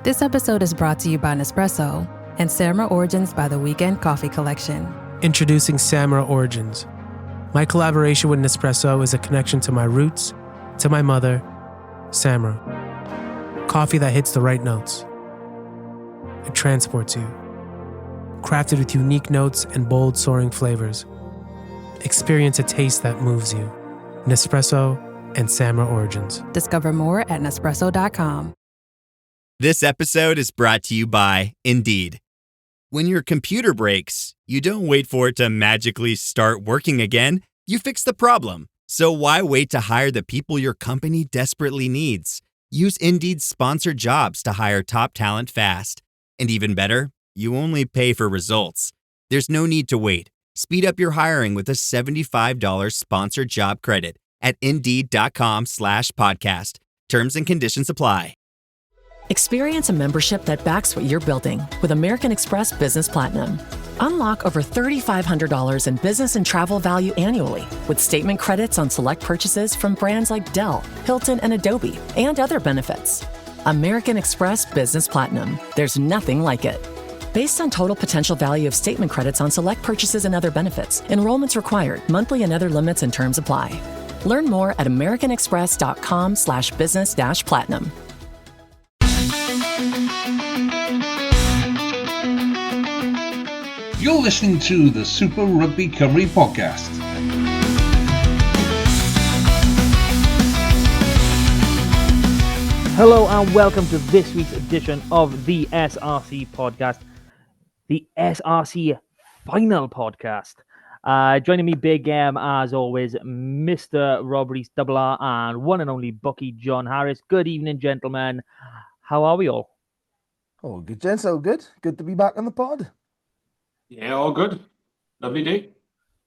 This episode is brought to you by Nespresso and Samra Origins by the Weekend Coffee Collection. Introducing Samra Origins. My collaboration with Nespresso is a connection to my roots, to my mother, Samra. Coffee that hits the right notes. It transports you. Crafted with unique notes and bold soaring flavors. Experience a taste that moves you. Nespresso and Samra Origins. Discover more at Nespresso.com. This episode is brought to you by Indeed. When your computer breaks, you don't wait for it to magically start working again. You fix the problem. So why wait to hire the people your company desperately needs? Use Indeed's sponsored jobs to hire top talent fast. And even better, you only pay for results. There's no need to wait. Speed up your hiring with a $75 sponsored job credit at Indeed.com/podcast. Terms and conditions apply. Experience a membership that backs what you're building with American Express Business Platinum. Unlock over $3,500 in business and travel value annually with statement credits on select purchases from brands like Dell, Hilton, and Adobe, and other benefits. American Express Business Platinum. There's nothing like it. Based on total potential value of statement credits on select purchases and other benefits, enrollments required, monthly and other limits and terms apply. Learn more at americanexpress.com/business-platinum. You're listening to the Super Rugby Cymru podcast. Hello and welcome to this week's edition of the SRC podcast, the SRC final podcast. Joining me, Big M, as always, Mr. Rob Reese, Double R, and one and only Bookie John Harris. Good evening, gentlemen. How are we all? Oh, good, gents. Oh, good. Good to be back on the pod. Yeah, all good. Lovely day.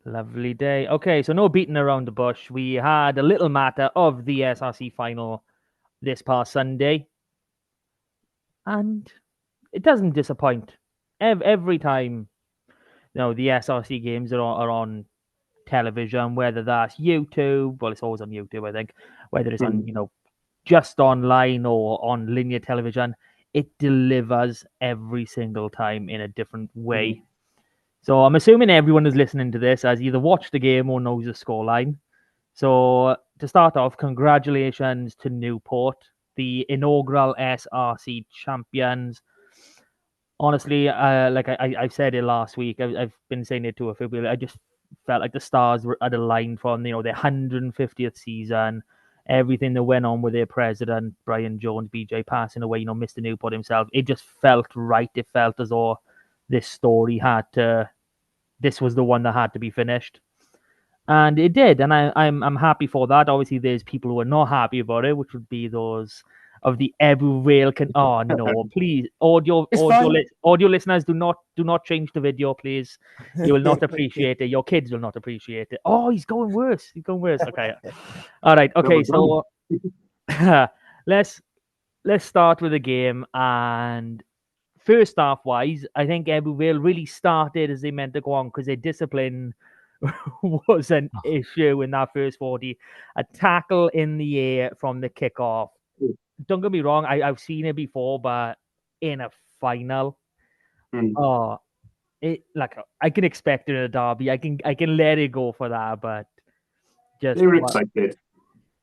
Lovely day. Okay, so no beating around the bush. We had a little matter of the SRC final this past Sunday, and it doesn't disappoint. Every time, the SRC games are on television, whether that's YouTube, well, it's always on YouTube, I think, whether it's on, just online or on linear television, it delivers every single time in a different way. So I'm assuming everyone who's listening to this has either watched the game or knows the scoreline. So to start off, congratulations to Newport, the inaugural SRC champions. Honestly, I've said it last week. I've been saying it to a few people. I just felt like the stars were aligned from their 150th season. Everything that went on with their president, Brian Jones, BJ passing away, Mr. Newport himself. It just felt right. It felt as though this story this was the one that had to be finished. And it did, and I'm happy for that. Obviously, there's people who are not happy about it, which would be those of the Ebu Oh no, please, audio listeners, do not change the video, please. You will not appreciate it. Your kids will not appreciate it. Oh, he's going worse. Okay, all right. Okay, so let's start with the game. And first half wise, I think Ebu really started as they meant to go on because their discipline was an issue in that first 40. A tackle in the air from the kickoff. Don't get me wrong, I've seen it before, but in a final, I can expect it in a derby. I can let it go for that, but just they were excited.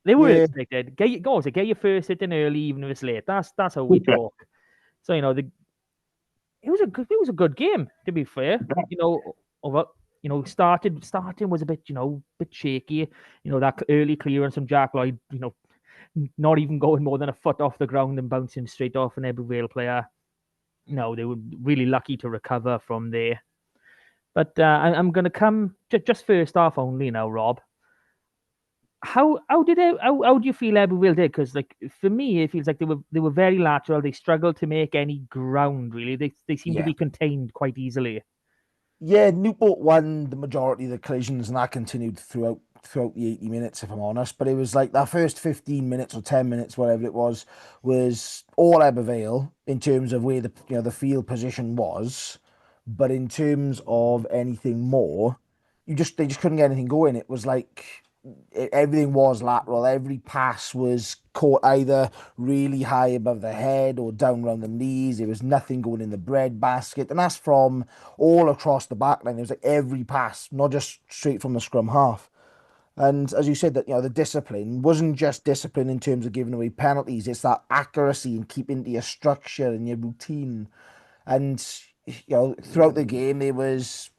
They were expected. Get your first hit in early, even if it's late. That's how we talk. So it was a good game, to be fair. Starting was a bit shaky. That early clearance from Jack Lloyd, not even going more than a foot off the ground and bouncing straight off an Ebu Vale player. No, they were really lucky to recover from there. But I'm going to come just first off only now, Rob. How do you feel Ebu Vale did? Because for me, it feels like they were very lateral. They struggled to make any ground really. They seem to be contained quite easily. Yeah, Newport won the majority of the collisions, and that continued throughout the 80 minutes, if I'm honest. But it was like that first 15 minutes or 10 minutes, whatever it was all Ebu Vale in terms of where the field position was. But in terms of anything more, they just couldn't get anything going. It was like everything was lateral. Every pass was caught either really high above the head or down around the knees. There was nothing going in the bread basket, and that's from all across the back line. It was like every pass, not just straight from the scrum half. And as you said, that the discipline wasn't just discipline in terms of giving away penalties. It's that accuracy and keeping to your structure and your routine. And throughout the game, there was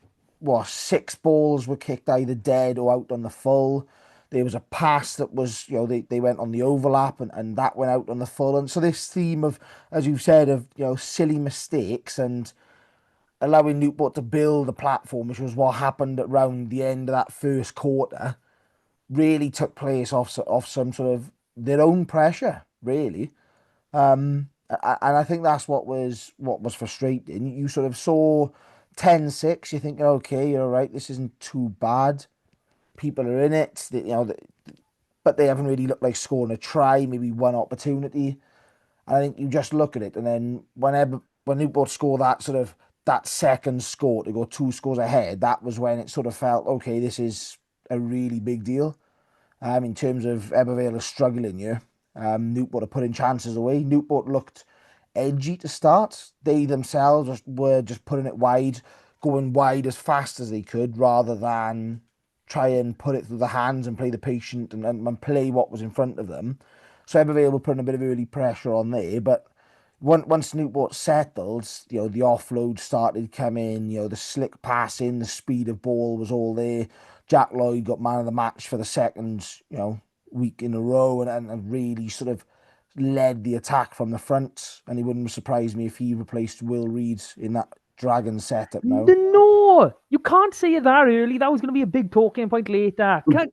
6 balls were kicked either dead or out on the full. There was a pass that was, they went on the overlap and that went out on the full. And so this theme of, as you've said, of silly mistakes and allowing Newport to build a platform, which was what happened around the end of that first quarter, really took place off some sort of their own pressure, really. And I think that's what was frustrating. You sort of saw 10-6, you're thinking, okay, you're all right, this isn't too bad. People are in it, but they haven't really looked like scoring a try, maybe one opportunity. And I think you just look at it, and then when Newport score that second score to go 2 scores ahead, that was when it sort of felt, okay, this is a really big deal. In terms of Ebervale is struggling here. Newport are putting chances away. Newport looked edgy to start. They themselves were just putting it wide, going wide as fast as they could, rather than try and put it through the hands and play the patient and play what was in front of them. So Ebervale were putting a bit of early pressure on there, but once Newport settled, the offload started coming, the slick passing, the speed of ball was all there. Jack Lloyd got man of the match for the second, week in a row and really sort of led the attack from the front. And it wouldn't surprise me if he replaced Will Reed in that Dragon setup now. No, you can't say it that early. That was going to be a big talking point later. You've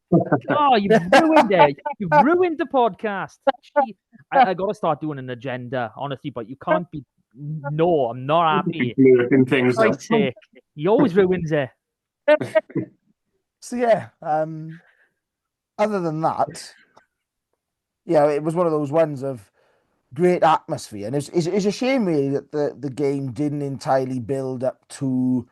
ruined it. You've ruined the podcast. I got to start doing an agenda, honestly, but you can't be. No, I'm not happy. Things For Christ's sake, he always ruins it. So yeah, other than that, it was one of those ones of great atmosphere, and it's a shame really that the game didn't entirely build up to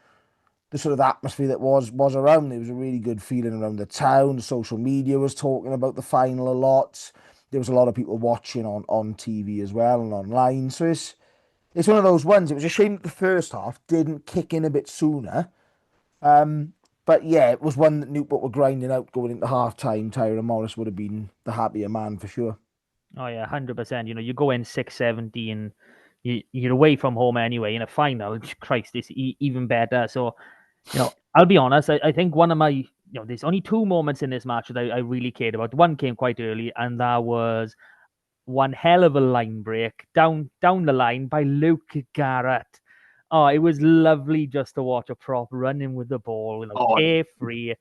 the sort of atmosphere that was around. There was a really good feeling around the town. The social media was talking about the final a lot. There was a lot of people watching on TV as well and online. So it's one of those ones. It was a shame that the first half didn't kick in a bit sooner. But yeah, it was one that Newport were grinding out going into half time. Tyrone Morris would have been the happier man for sure. Oh yeah, 100%. You go in 6-70 and you're away from home anyway in a final. Christ, it's even better. So, I'll be honest. I think one of my, there's only 2 moments in this match that I really cared about. One came quite early, and that was one hell of a line break down the line by Luke Garrett. Oh, it was lovely just to watch a prop running with the ball, carefree.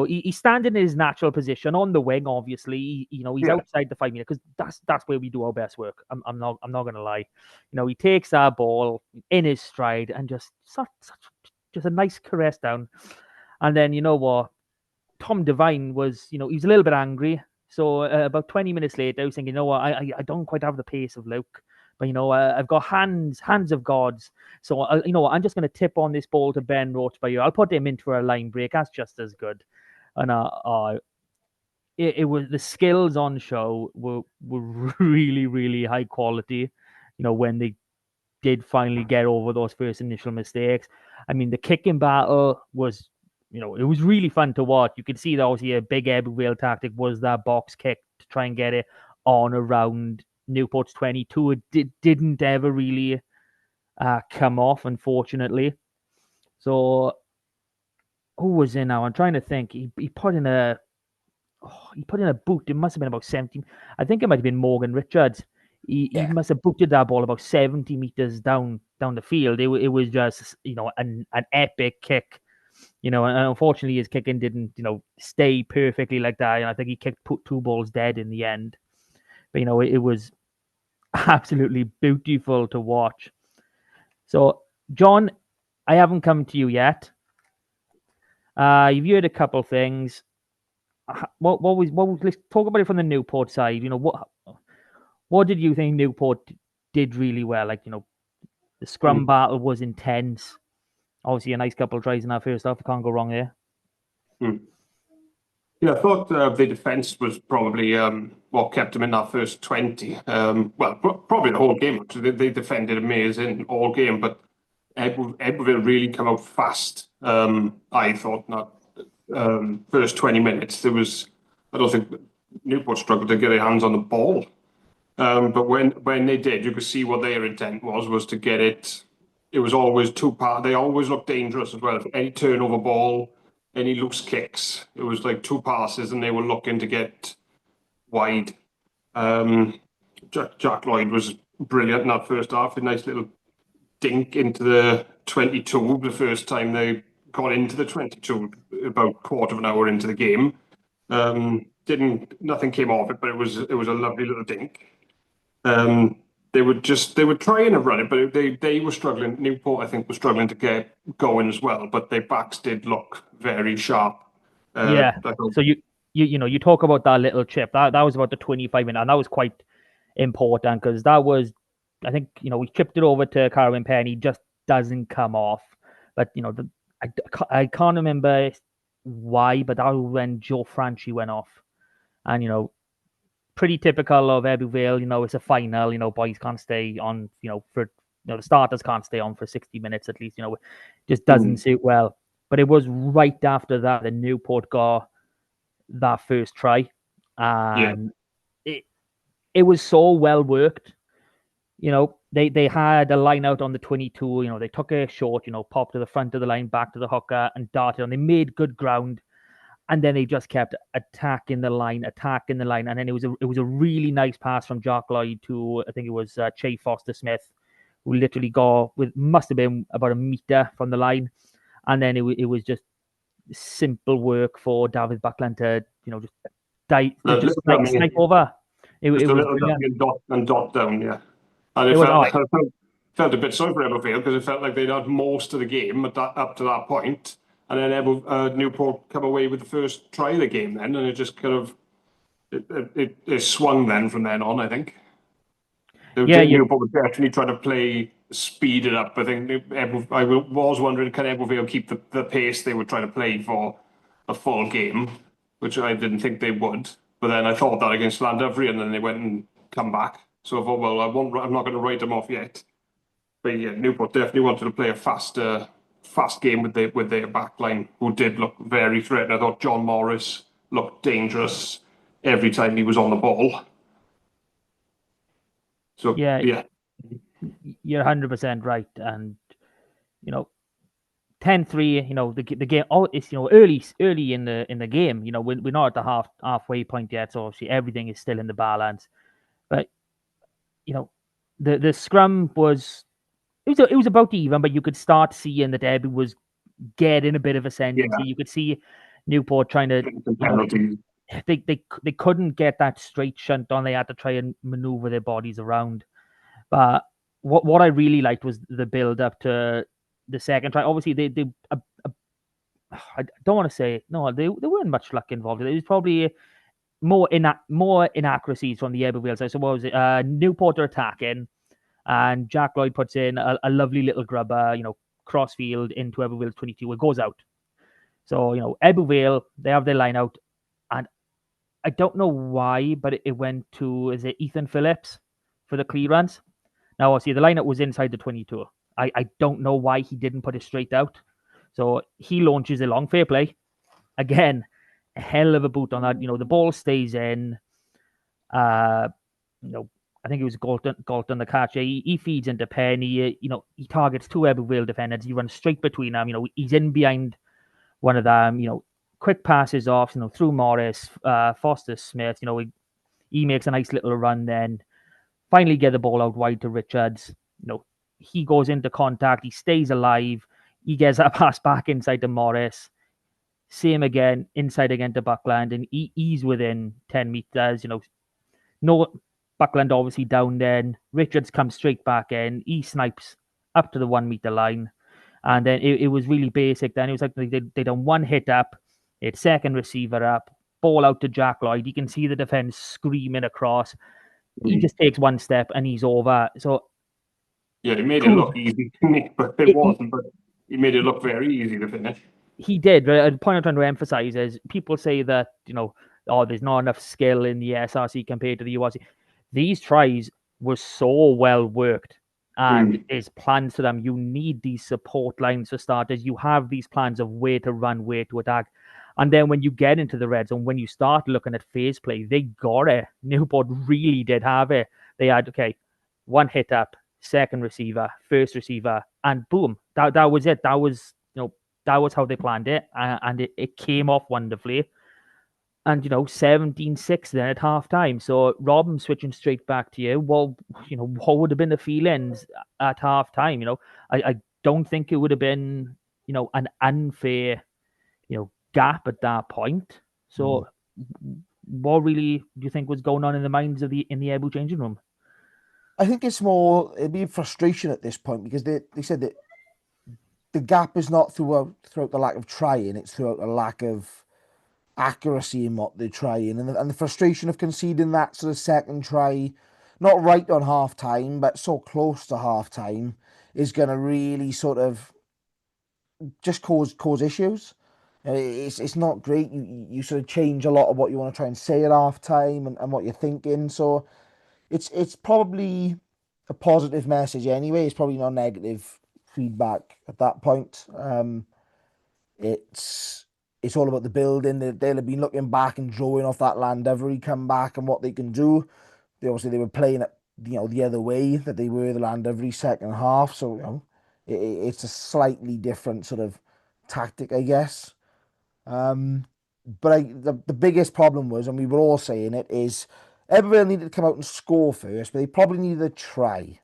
He's standing in his natural position on the wing. Obviously, he's outside the 5 meter because that's where we do our best work. I'm not gonna lie. He takes that ball in his stride and just a nice caress down. And then you know what, Tom Devine was, he was a little bit angry. So about 20 minutes later, I was thinking, I don't quite have the pace of Luke. But I've got hands of gods. So I'm just going to tip on this ball to Ben Roach by you. I'll put him into a line break. That's just as good. And it was, the skills on show were really, really high quality. When they did finally get over those first initial mistakes. I mean, the kicking battle was, it was really fun to watch. You could see that obviously a big Ebervale tactic was that box kick to try and get it on around Newport's 22. It didn't ever really come off, unfortunately. So who was in now? I'm trying to think. He put in a boot. It must have been about 70. I think it might have been Morgan Richards. He must have booted that ball about 70 meters down the field. It was just an epic kick. And unfortunately his kicking didn't stay perfectly like that. And I think he put 2 balls dead in the end. But it was absolutely beautiful to watch. So, John, I haven't come to you yet. You've heard a couple things. What was? Let's talk about it from the Newport side. What did you think Newport did really well? Like, the scrum battle was intense. Obviously, a nice couple of tries in that first half. Can't go wrong there. Yeah, I thought the defence was probably what kept them in that first 20. Probably the whole game. Actually, they defended amazing all game, but Edwardsville really come out fast. I thought not. First 20 minutes, I don't think Newport struggled to get their hands on the ball. But when they did, you could see what their intent was to get it. It was always two-part. They always looked dangerous as well. Any turnover ball, any loose kicks, it was like two passes, and they were looking to get wide. Jack Lloyd was brilliant in that first half. A nice little dink into the 22 the first time they got into the 22, about quarter of an hour into the game. Nothing came off it, but it was a lovely little dink. They were trying to run it, but they were struggling. Newport, I think, was struggling to get going as well, but their backs did look very sharp. So you talk about that little chip. That was about the 25 minute, and that was quite important because that was, I think, we chipped it over to Carwyn Penny, just doesn't come off. But I can't remember why, but that was when Joe Franchi went off, and pretty typical of Ebbw Vale. It's a final. Boys can't stay on. For the starters can't stay on for 60 minutes at least. It just doesn't suit well. But it was right after that Newport got that first try, and it was so well worked. They had a line out on the 22. They took a short. Popped to the front of the line, back to the hooker, and darted on. They made good ground. And then they just kept attacking the line, and then it was a really nice pass from Jack Lloyd to, I think it was Che Foster-Smith, who literally must have been about a meter from the line, and then it was just simple work for David Buckland to just snipe over. It was a little and dot down, yeah. And I felt a bit sorry for Ebbw Vale because it felt like they'd had most of the game up to that point. And then Newport come away with the first try of the game then, and it just kind of it swung then from then on, I think. Newport would definitely try to speed it up. I think I was wondering, can Ebbw Vale keep the pace they were trying to play for a full game, which I didn't think they would. But then I thought that against Llandovery, and then they went and come back. So I thought, well, I'm not going to write them off yet. But yeah, Newport definitely wanted to play a fast game with their back line, who did look very threatening. I thought John Morris looked dangerous every time he was on the ball. So yeah. You're 100% right. And 10-3, the game. It's early in the game. We're not at the halfway point yet, so obviously everything is still in the balance. But the scrum was. It was about even, but you could start seeing that Ebbw was getting a bit of ascendancy. Yeah. You could see Newport trying to. They couldn't get that straight shunt on. They had to try and maneuver their bodies around. But what I really liked was the build up to the second try. Obviously, I don't want to say no. There weren't much luck involved. It was probably more inaccuracies from the Ebbw Vale side. So what was it? Newport are attacking. And Jack Lloyd puts in a lovely little grubber, crossfield into Ebbw Vale's 22. It goes out. So, Ebbw Vale, they have their line out. And I don't know why, but it went to, is it Ethan Phillips for the clearance? Now, obviously, the line out was inside the 22. I don't know why he didn't put it straight out. So he launches it long. Fair play. Again, a hell of a boot on that. The ball stays in. I think it was Galton the catch. He feeds into Penny. He targets two Ebbw Vale defenders. He runs straight between them. He's in behind one of them. Quick passes off. Through Morris, Foster-Smith. He makes a nice little run. Then finally get the ball out wide to Richards. He goes into contact. He stays alive. He gets that pass back inside to Morris. Same again, inside again to Buckland, and he's within 10 meters. No. Buckland obviously down then. Richards comes straight back in. He snipes up to the 1 meter line. And then it was really basic then. It was like they done one hit up. It's second receiver up. Ball out to Jack Lloyd. You can see the defense screaming across. He just takes one step and he's over. So yeah, it made it look easy, but it wasn't. But he made it look very easy to finish. he did. The point I'm trying to emphasize is people say that, there's not enough skill in the SRC compared to the URC. These tries were so well worked, and there's plans for them. You need these support lines for starters. You have these plans of where to run, where to attack. And then when you get into the red zone, when you start looking at phase play, they got it. Newport really did have it. They had, one hit up, second receiver, first receiver, and boom, that was it. That was, that was how they planned it, and it came off wonderfully. And 17-6 then at halftime. So Rob, I'm switching straight back to you. Well, what would have been the feelings at halftime? I don't think it would have been an unfair gap at that point. So what really do you think was going on in the minds of in the Ebu changing room? I think it'd be frustration at this point, because they said that the gap is not throughout the lack of trying, it's throughout the lack of accuracy in what they're trying, and the frustration of conceding that sort of second try, not right on half time, but so close to half time, is going to really sort of just cause issues. It's not great. You sort of change a lot of what you want to try and say at half time and what you're thinking. So it's probably a positive message anyway. It's probably not negative feedback at that point. It's all about the building. They'll have been looking back and drawing off that Landovery comeback and what they can do. They were playing it, the other way that they were the Landovery second half. So it's a slightly different sort of tactic, I guess. But the biggest problem was, and we were all saying it, is everybody needed to come out and score first, but they probably needed to try.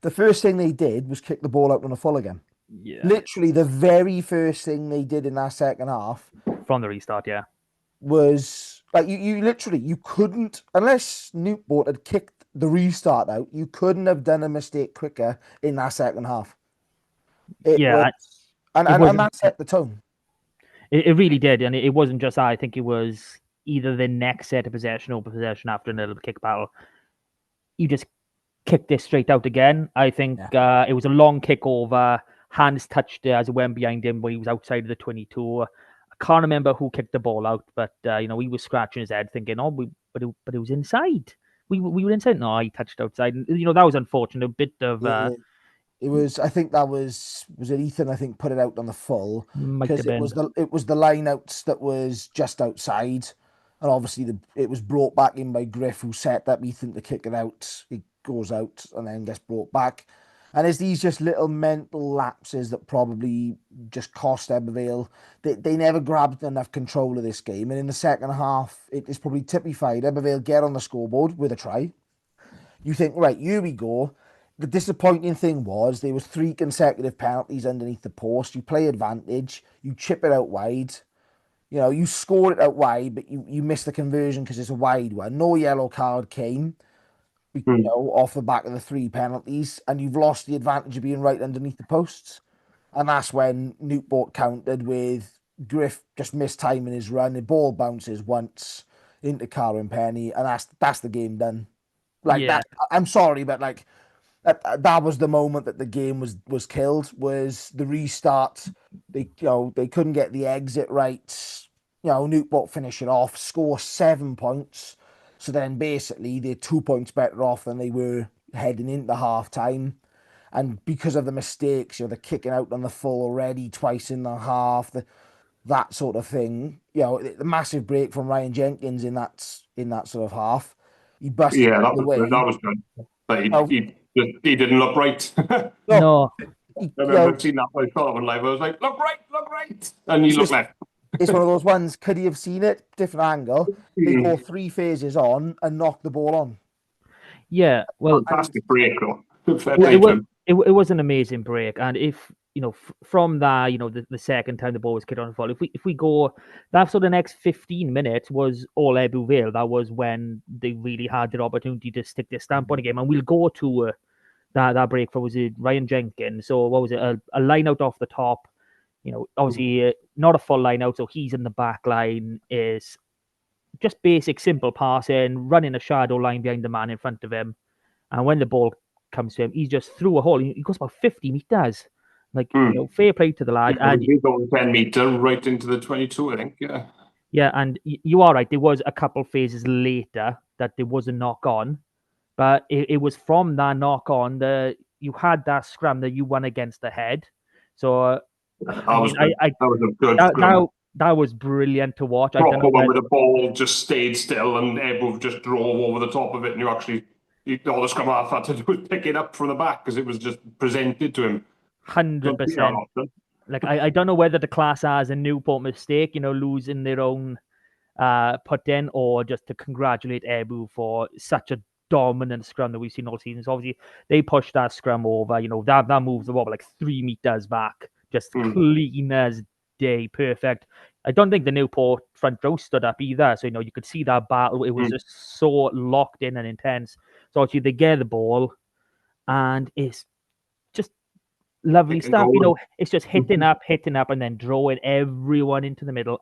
The first thing they did was kick the ball out on the full again. Yeah. Literally, the very first thing they did in that second half from the restart, was like you couldn't, unless Newport had kicked the restart out, you couldn't have done a mistake quicker in that second half. And that set the tone. It really did, and it wasn't just that. I think it was either the next set of possession or possession after a little kick battle. You just kicked this straight out again. I think it was a long kick over. Hands touched it as it went behind him when he was outside of the 22. I can't remember who kicked the ball out, but he was scratching his head thinking, but it was inside. We were inside. No, he touched outside. And, that was unfortunate. A bit of... It was. I think that was it Ethan, I think, put it out on the full, because it was the line outs that was just outside, and obviously it was brought back in by Griff, who set up Ethan to kick it out. It goes out and then gets brought back, and it's these just little mental lapses that probably just cost Ebervale. They never grabbed enough control of this game, and in the second half, it is probably typified. Ebervale get on the scoreboard with a try. You think, right, here we go. The disappointing thing was there was 3 consecutive penalties underneath the post. You play advantage, you chip it out wide. You score it out wide, but you miss the conversion because it's a wide one. No yellow card came, off the back of the 3 penalties, and you've lost the advantage of being right underneath the posts. And that's when Newport countered with Griff just mistiming his run. The ball bounces once into Karen Penny, and that's the game done. That. I'm sorry, but that was the moment that the game was killed. Was the restart? They couldn't get the exit right. Newport finish it off, score 7 points. So then basically they're 2 points better off than they were heading into half time. And because of the mistakes, the kicking out on the full already twice in the half, that sort of thing. The massive break from Ryan Jenkins in that sort of half. He busted that was good. But he didn't look right. No. I remember seeing that by Solomon live. I was like, look right. And he looked left. It's one of those ones, could he have seen it? Different angle. They go 3 phases on and knock the ball on. Yeah, well... Fantastic break, though. It was an amazing break. And if, from that, the second time the ball was kicked on the ball, if we go... That sort of next 15 minutes was all Ebu Vale. That was when they really had the opportunity to stick their stamp on the game. And we'll go to that break for, was it Ryan Jenkins? So what was it? A line out off the top. Obviously not a full line out, so he's in the back line, is just basic, simple passing, running a shadow line behind the man in front of him. And when the ball comes to him, he's just through a hole. He goes about 50 meters. Like, fair play to the lad. And we go 10 meter right into the 22, I think. Yeah. Yeah, and you are right. There was a couple phases later that there was a knock on, but it was from that knock on that you had that scrum that you won against the head. So, I mean, that was a good scrum. That was brilliant to watch. I Proper don't know one where the ball just stayed still and Ebu just drove over the top of it, and all the scrum half had to do was pick it up from the back because it was just presented to him. 100%. Like, I don't know whether the class has a Newport mistake, losing their own put in, or just to congratulate Ebu for such a dominant scrum that we've seen all season. So obviously they pushed that scrum over, that moves the ball like 3 meters back, just clean as day, perfect. I don't think the Newport front row stood up either. So, you could see that battle. It was just so locked in and intense. So actually they get the ball and it's just lovely stuff. It's just hitting up, and then drawing everyone into the middle,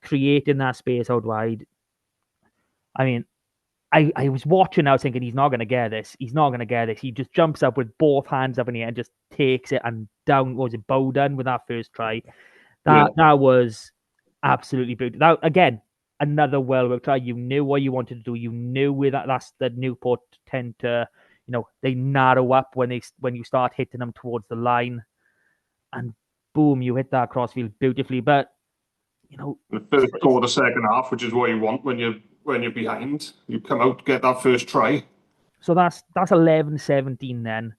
creating that space out wide. I mean, I was watching, I was thinking, he's not going to get this. He just jumps up with both hands up in the air and just takes it and down. Was it Bowden with that first try? That was absolutely beautiful. That, again, another well-worked try. You knew what you wanted to do. You knew where that's the Newport tend to, they narrow up when you start hitting them towards the line, and boom, you hit that crossfield beautifully. But the first score of the second half, which is what you want when you're behind, you come out, get that first try. So that's 11-17 then.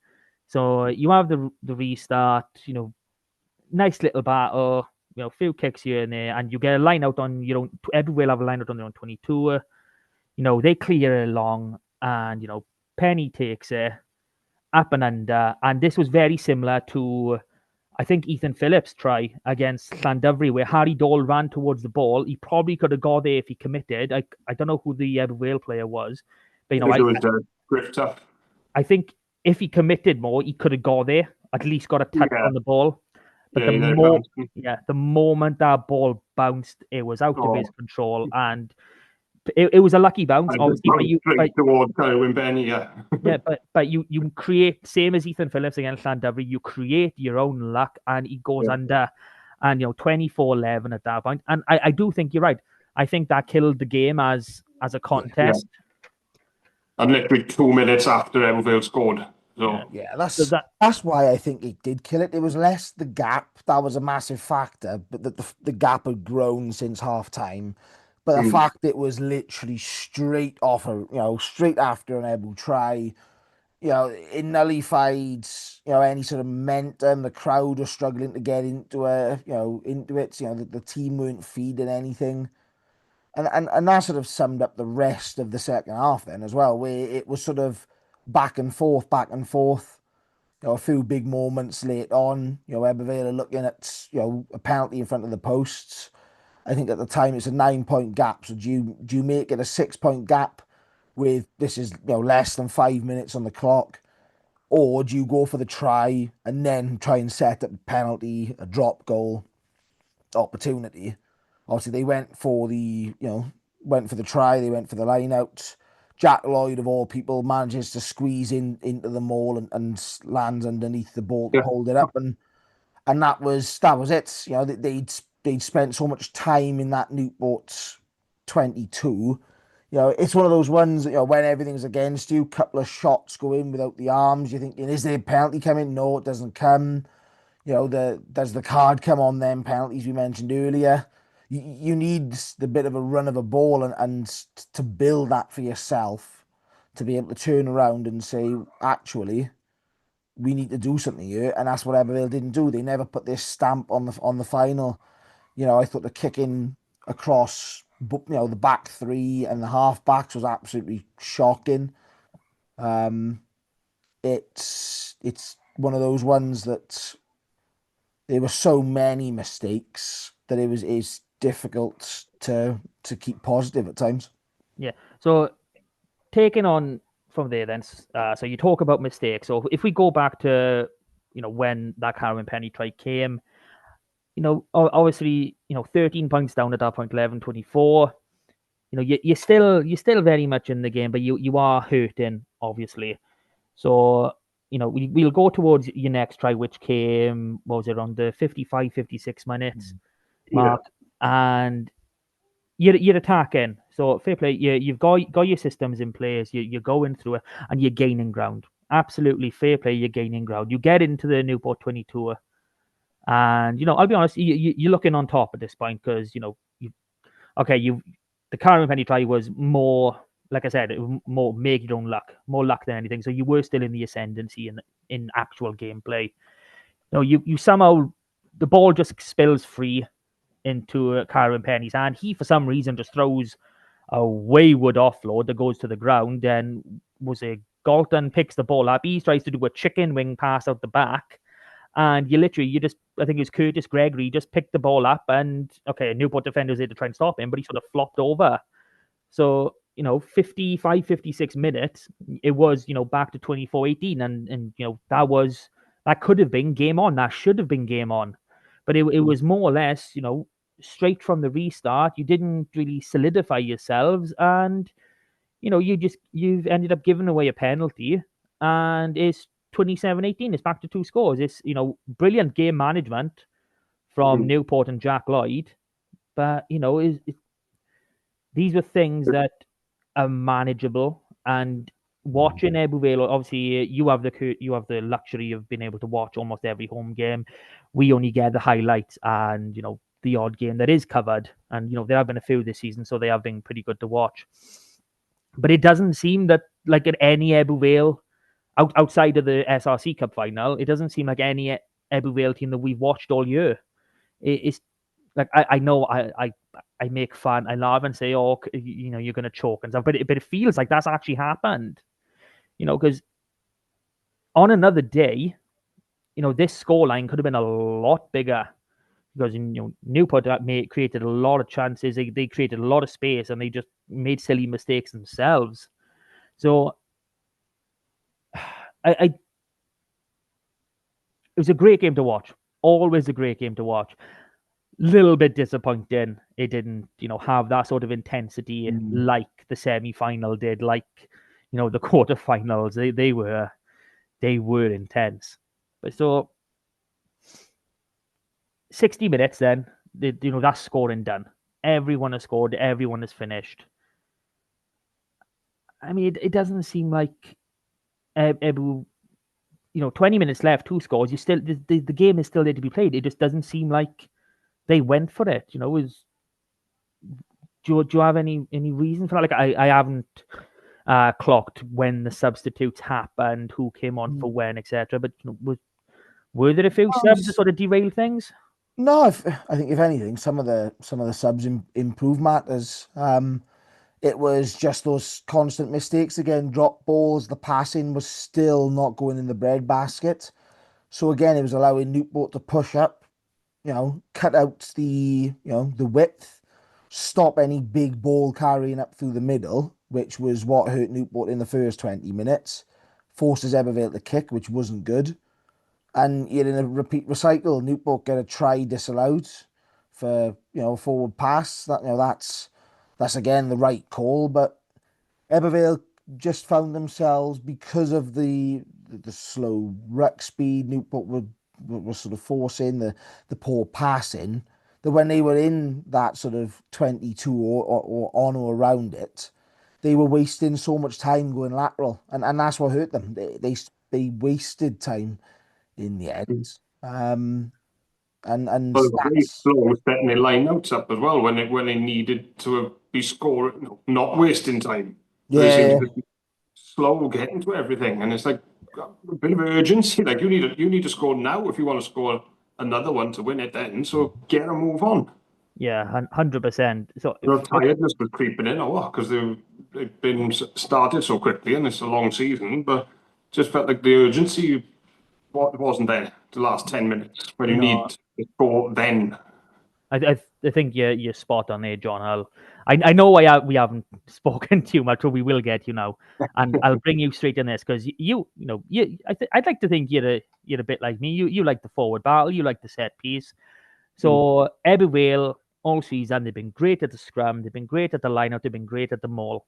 So you have the restart, nice little battle, a few kicks here and there, and you get a line out on your own. Everywhere will have a line out on their own 22. They clear it along, and Penny takes it up and under, and this was very similar to, I think, Ethan Phillips' try against Llandudno, where Harry Dole ran towards the ball. He probably could have got there if he committed. I don't know who the Whale player was, but it was Grifter. I think if he committed more, he could have got there, at least got a touch on the ball. But the moment that ball bounced, it was out of his control, and it was a lucky bounce. Obviously, towards Benny, yeah, but you create, same as Ethan Phillips against Llandudno, you create your own luck, and he goes under, and 24-11 at that point. And I do think you're right. I think that killed the game as a contest. And literally 2 minutes after Evervale scored. So that's why I think it did kill it. It was less the gap. That was a massive factor, but the gap had grown since half time. But the fact it was literally straight after an Ebu try, it nullified, any sort of momentum. The crowd were struggling to get into it. The team weren't feeding anything. And that sort of summed up the rest of the second half then as well, where it was sort of back and forth. A few big moments late on. Ebervale are looking at a penalty in front of the posts. I think at the time it's a 9-point gap. So do you make it a 6-point gap with this is less than 5 minutes on the clock, or do you go for the try and then try and set up a penalty, a drop goal opportunity? Obviously, they went for the try. They went for the line out. Jack Lloyd, of all people, manages to squeeze into the maul and lands underneath the ball to hold it up, and that was it. They'd spent so much time in that Newport 22. It's one of those ones that, when everything's against you, couple of shots go in without the arms. You're thinking, is there a penalty coming? No, it doesn't come. Does the card come on them penalties we mentioned earlier? You need the bit of a run of a ball and to build that for yourself, to be able to turn around and say, actually, we need to do something here. And that's what Evervale didn't do. They never put this stamp on the final. I thought the kicking across, the back three and the half backs was absolutely shocking. It's one of those ones that there were so many mistakes that it's difficult to keep positive at times. Yeah. So taking on from there then, so you talk about mistakes. So if we go back to, when that Karen Penny try came, obviously, 13 points down at that point, 11-24. You're still very much in the game, but you are hurting, obviously. So we'll go towards your next try, which came, what was it, around the 55, 56 minutes mark, and you're attacking. So fair play, you've got your systems in place. You're going through it, and you're gaining ground. Absolutely fair play. You're gaining ground. You get into the Newport 20 tour, and I'll be honest, you're looking on top at this point because the Karen Penny try was more, like I said, it was more make your own luck, more luck than anything. So you were still in the ascendancy in actual gameplay. You somehow, the ball just spills free into Karen Penny's hand. He, for some reason, just throws a wayward offload that goes to the ground. And was it Galton picks the ball up? He tries to do a chicken wing pass out the back. And I think it was Curtis Gregory, just picked the ball up and, okay, Newport defender was there to try and stop him, but he sort of flopped over. So, 55, 56 minutes, it was, back to 24-18. And that could have been game on. That should have been game on. But it was more or less, straight from the restart. You didn't really solidify yourselves. And, you've ended up giving away a penalty. And it's 27-18. It's back to 2 scores. It's, brilliant game management from Newport and Jack Lloyd. But, these were things that are manageable. And watching Ebbw Vale, obviously, you have the luxury of being able to watch almost every home game. We only get the highlights and, the odd game that is covered. And, there have been a few this season, so they have been pretty good to watch. But it doesn't seem that, like at any Ebbw Vale, outside of the SRC Cup final, it doesn't seem like any Ebbw Vale team that we've watched all year. It's like I know I make fun, I laugh and say, oh, you're going to choke and stuff, but it feels like that's actually happened. Because on another day, this scoreline could have been a lot bigger because Newport created a lot of chances. They created a lot of space and they just made silly mistakes themselves. So it was a great game to watch. Always a great game to watch. Little bit disappointing. It didn't, have that sort of intensity like the semi-final did, like, the quarterfinals. They were intense. But so 60 minutes then, that's scoring done. Everyone has scored. Everyone has finished. I mean, it doesn't seem like Ebbw, 20 minutes left, 2 scores. You still the game is still there to be played. It just doesn't seem like they went for it. Do you have any reason for that? Like I haven't clocked when the substitutes happened, who came on for when, etc. But were there a few subs that sort of derailed things? No, I think if anything, some of the subs improved matters. It was just those constant mistakes again, drop balls. The passing was still not going in the breadbasket. So again, it was allowing Newport to push up, cut out the width, stop any big ball carrying up through the middle, which was what hurt Newport in the first 20 minutes. Forces Ebbw Vale to kick, which wasn't good. And you're in a repeat recycle. Newport get a try disallowed for forward pass. That's again the right call. But Ebbw Vale just found themselves, because of the slow ruck speed, Newport were sort of forcing the poor passing, that when they were in that sort of 22 or on or around it, they were wasting so much time going lateral, and that's what hurt them. They wasted time in the end. And very slow setting their lineouts up as well when they needed to be scoring, not wasting time. They seem to be slow getting to everything, and it's like a bit of urgency. Like you need to score now if you want to score another one to win it. Then so get a move on. Yeah, 100%. So tiredness was creeping in, because they've been started so quickly and it's a long season, but just felt like the urgency wasn't there the last 10 minutes when you need to score then. I think you're spot on there, John. I know we haven't spoken too much, but we will get you now, and I'll bring you straight in this because I'd like to think you're a bit like me. You like the forward battle, you like the set piece. So Ebbw Vale all season they've been great at the scrum, they've been great at the lineout, they've been great at the maul.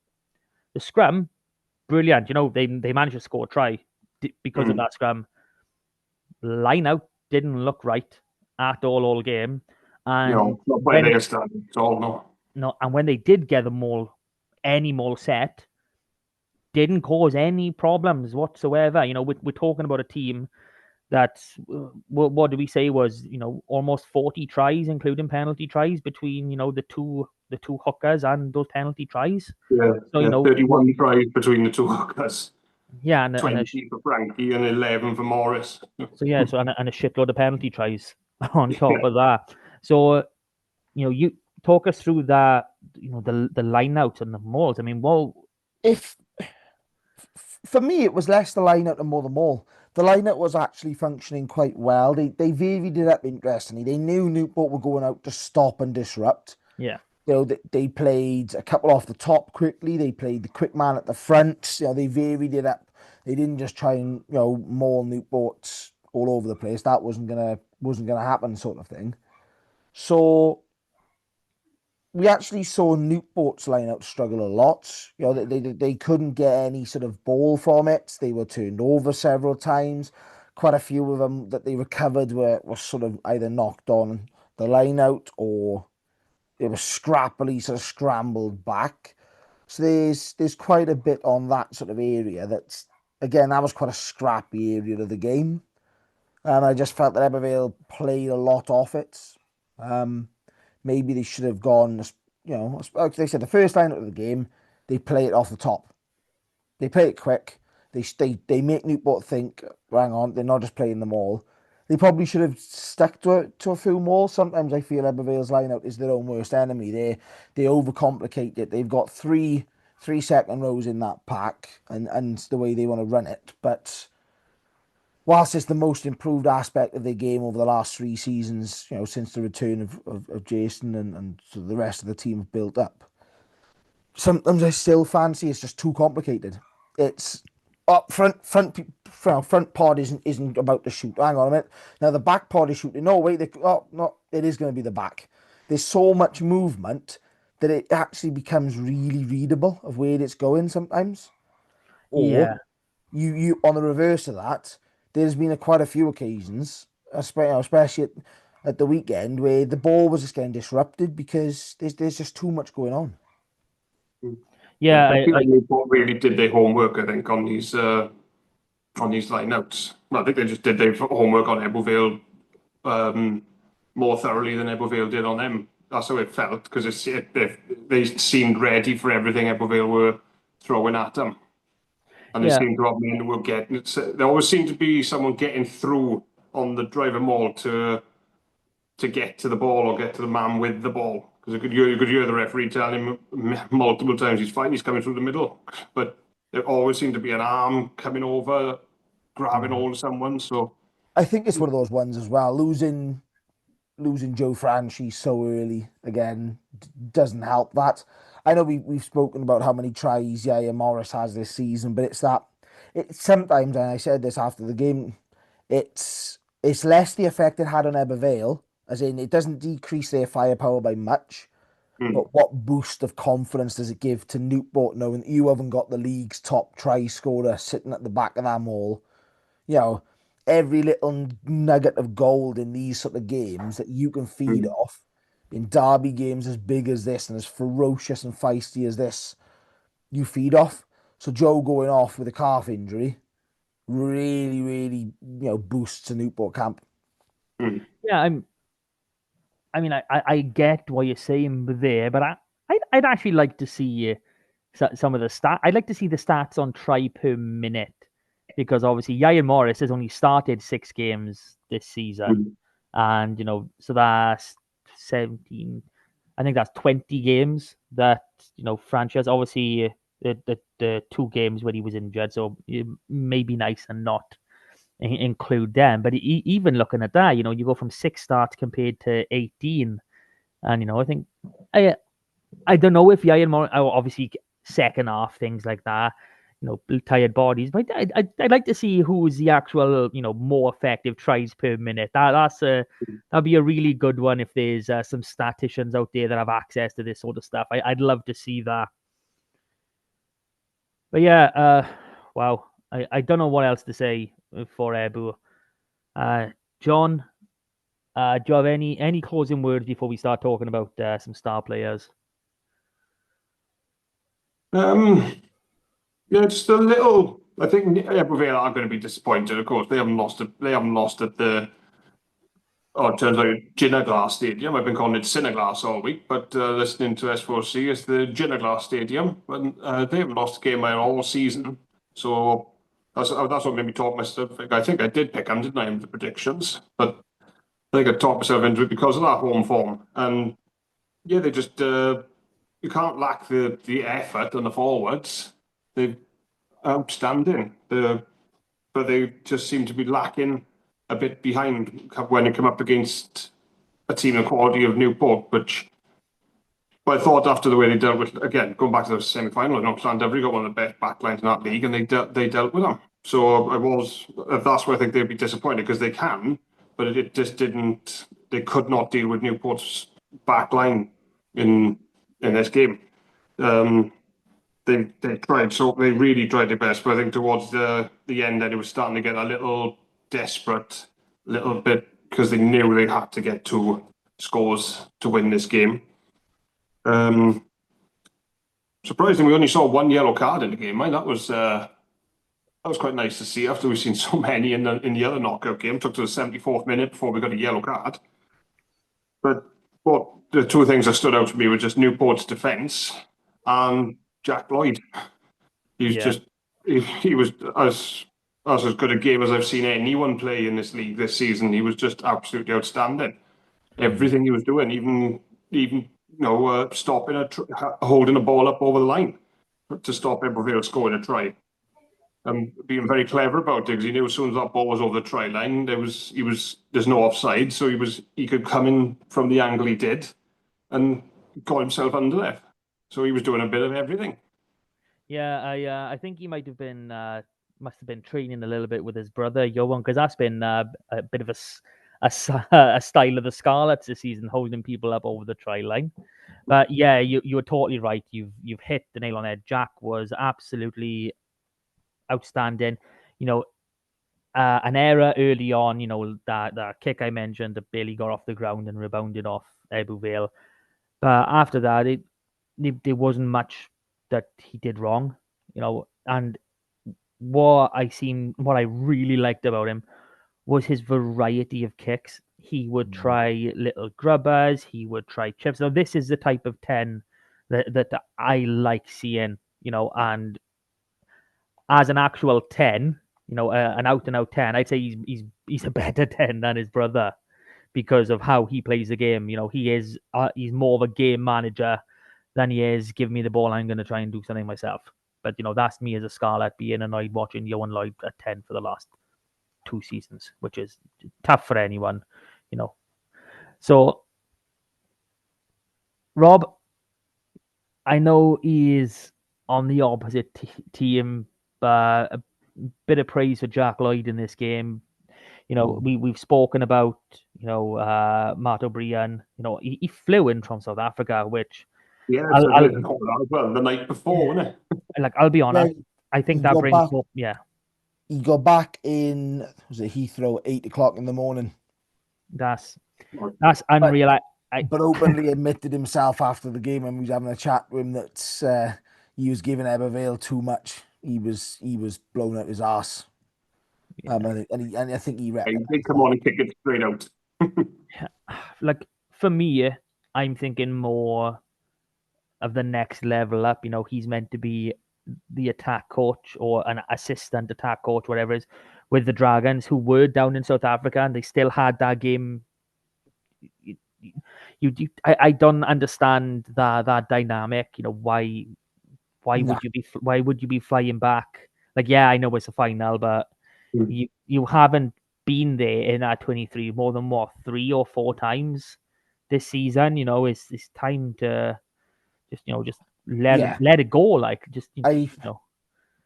The scrum, brilliant. They managed to score a try. because of that scrum. Line out didn't look right at all game. And not by their standards at all, no. And when they did get any maul set, didn't cause any problems whatsoever. We're talking about a team that's what do we say was almost 40 tries, including penalty tries, between the two hookers and those penalty tries. Yeah, so 31 tries between the two hookers. Yeah, and 20 for Frankie and 11 for Morris. So and a shitload of penalty tries on top of that. So you talk us through that. The line outs and the mauls. I mean, if for me it was less the line out and more the maul. The line-out was actually functioning quite well. They varied it up interestingly. They knew Newport were going out to stop and disrupt. Yeah. They played a couple off the top quickly. They played the quick man at the front. They varied it up. They didn't just try and maul Newport all over the place. That wasn't gonna happen, sort of thing. So we actually saw Newport's line-out struggle a lot. They couldn't get any sort of ball from it. They were turned over several times. Quite a few of them that they recovered were sort of either knocked on the line-out or they were scrappily sort of scrambled back. So there's quite a bit on that sort of area. That was quite a scrappy area of the game. And I just felt that Ebervale played a lot off it. Maybe they should have gone, like they said, the first line of the game, they play it off the top. They play it quick. They make Newport think, hang on, they're not just playing them all. They probably should have stuck to a few more. Sometimes I feel Ebervale's line-out is their own worst enemy. They overcomplicate it. They've got three second rows in that pack and the way they want to run it. But whilst it's the most improved aspect of their game over the last 3 seasons, since the return of Jason and so the rest of the team have built up, sometimes I still fancy it's just too complicated. It's up front pod isn't about to shoot. Hang on a minute. Now the back pod is shooting. No, wait. No, it is going to be the back. There's so much movement that it actually becomes really readable of where it's going sometimes. Or you on the reverse of that, there's been quite a few occasions, especially at the weekend, where the ball was just getting disrupted because there's just too much going on. Yeah, I feel like Newport really did their homework, I think, on these line-outs. Well, I think they just did their homework on Ebervale more thoroughly than Ebervale did on them. That's how it felt, because they seemed ready for everything Ebervale were throwing at them. And they seem to have men who were getting. There always seemed to be someone getting through on the driver maul to get to the ball or get to the man with the ball. Because you could hear the referee telling him multiple times he's fine, he's coming through the middle. But there always seemed to be an arm coming over, grabbing hold of someone. So I think it's one of those ones as well. Losing Joe Franchi so early again doesn't help that. I know we've spoken about how many tries Yair Morris has this season, but it's sometimes, and I said this after the game, it's less the effect it had on Ebervale, as in it doesn't decrease their firepower by much, but what boost of confidence does it give to Newport knowing that you haven't got the league's top try scorer sitting at the back of that maul? Every little nugget of gold in these sort of games that you can feed off in derby games as big as this and as ferocious and feisty as this, you feed off. So Joe going off with a calf injury really, really, boosts a Newport camp. Yeah, I get what you're saying there, but I'd actually like to see some of the stats. I'd like to see the stats on try per minute, because obviously Yair Morris has only started 6 games this season, and so that's 17. I think that's 20 games that franchise. Obviously, the 2 games when he was injured, so it may be nice and not include them. But even looking at that, you go from 6 starts compared to 18, and I think I don't know if Yair Morris, obviously second half things like that, tired bodies. But I'd like to see who's the actual, more effective tries per minute. That'd be a really good one if there's some statisticians out there that have access to this sort of stuff. I'd love to see that. But yeah, wow. I don't know what else to say for Ebu. John, do you have any closing words before we start talking about some star players? Yeah, just a little. I think Vale are going to be disappointed. Of course, they haven't lost. They haven't lost at the. Oh, it turns out Ginaglass Stadium. I've been calling it Cineglass all week, but listening to S4C, it's the Ginaglass Stadium, and they haven't lost a game all season. So that's what made me talk myself. I think I did pick them, didn't I, in the predictions? But I think I talked myself into it because of that home form. And yeah, they just you can't lack the effort and the forwards. They're outstanding. But they just seem to be lacking a bit behind when it come up against a team of quality of Newport, which I thought after the way they dealt with, again, going back to the semi-final, Llandudno got one of the best backlines in that league, and they dealt with them. So that's why I think they'd be disappointed, because they can, but it just didn't, they could not deal with Newport's backline in this game. They tried, so they really tried their best, but I think towards the end, then it was starting to get a little desperate, little bit, because they knew they had to get 2 scores to win this game. Surprisingly, we only saw 1 yellow card in the game. That was quite nice to see after we've seen so many in the other knockout game. Took to the 74th minute before we got a yellow card. But the 2 things that stood out to me were just Newport's defence and Jack Lloyd. He was as good a game as I've seen anyone play in this league this season. He was just absolutely outstanding. Everything he was doing, even stopping holding a ball up over the line to stop Ebervale scoring a try. Being very clever about it, because he knew as soon as that ball was over the try line, there's no offside, so he could come in from the angle he did and got himself under there. So he was doing a bit of everything. Yeah, I think he must have been training a little bit with his brother Johan, because that's been a bit of a style of the Scarlets this season, holding people up over the try line. But yeah, you're totally right. You've hit the nail on the head. Jack was absolutely outstanding. An error early on. That kick I mentioned that barely got off the ground and rebounded off Ebu Vale. But after that, there wasn't much that he did wrong. And what I really liked about him was his variety of kicks. He would try little grubbers, he would try chips. So this is the type of 10 that I like seeing, and as an actual 10, an out and out 10, I'd say he's a better 10 than his brother, because of how he plays the game. He's more of a game manager than he is give me the ball, I'm going to try and do something myself. But that's me as a Scarlet being annoyed watching Johan Lloyd at 10 for the last 2 seasons, which is tough for anyone, So, Rob, I know he is on the opposite team, but a bit of praise for Jack Lloyd in this game. We've spoken about Matt O'Brien. He flew in from South Africa, which the night before, wasn't it? Like, I'll be honest, I think that brings up. Yeah. He got back in, was it Heathrow at 8 o'clock in the morning? That's unreal. But openly admitted himself after the game when we was having a chat with him that he was giving Ebervale too much. He was blowing out his ass. Yeah. And I think he did come on and kick it straight out. Like, for me, I'm thinking more of the next level up. He's meant to be the attack coach or an assistant attack coach, whatever it is, with the Dragons, who were down in South Africa, and they still had that game. I don't understand that dynamic. Why would you be flying back? Like, yeah, I know it's a final, but you haven't been there in that 23 more than 3 or 4 times this season. It's time to just let it go. Like,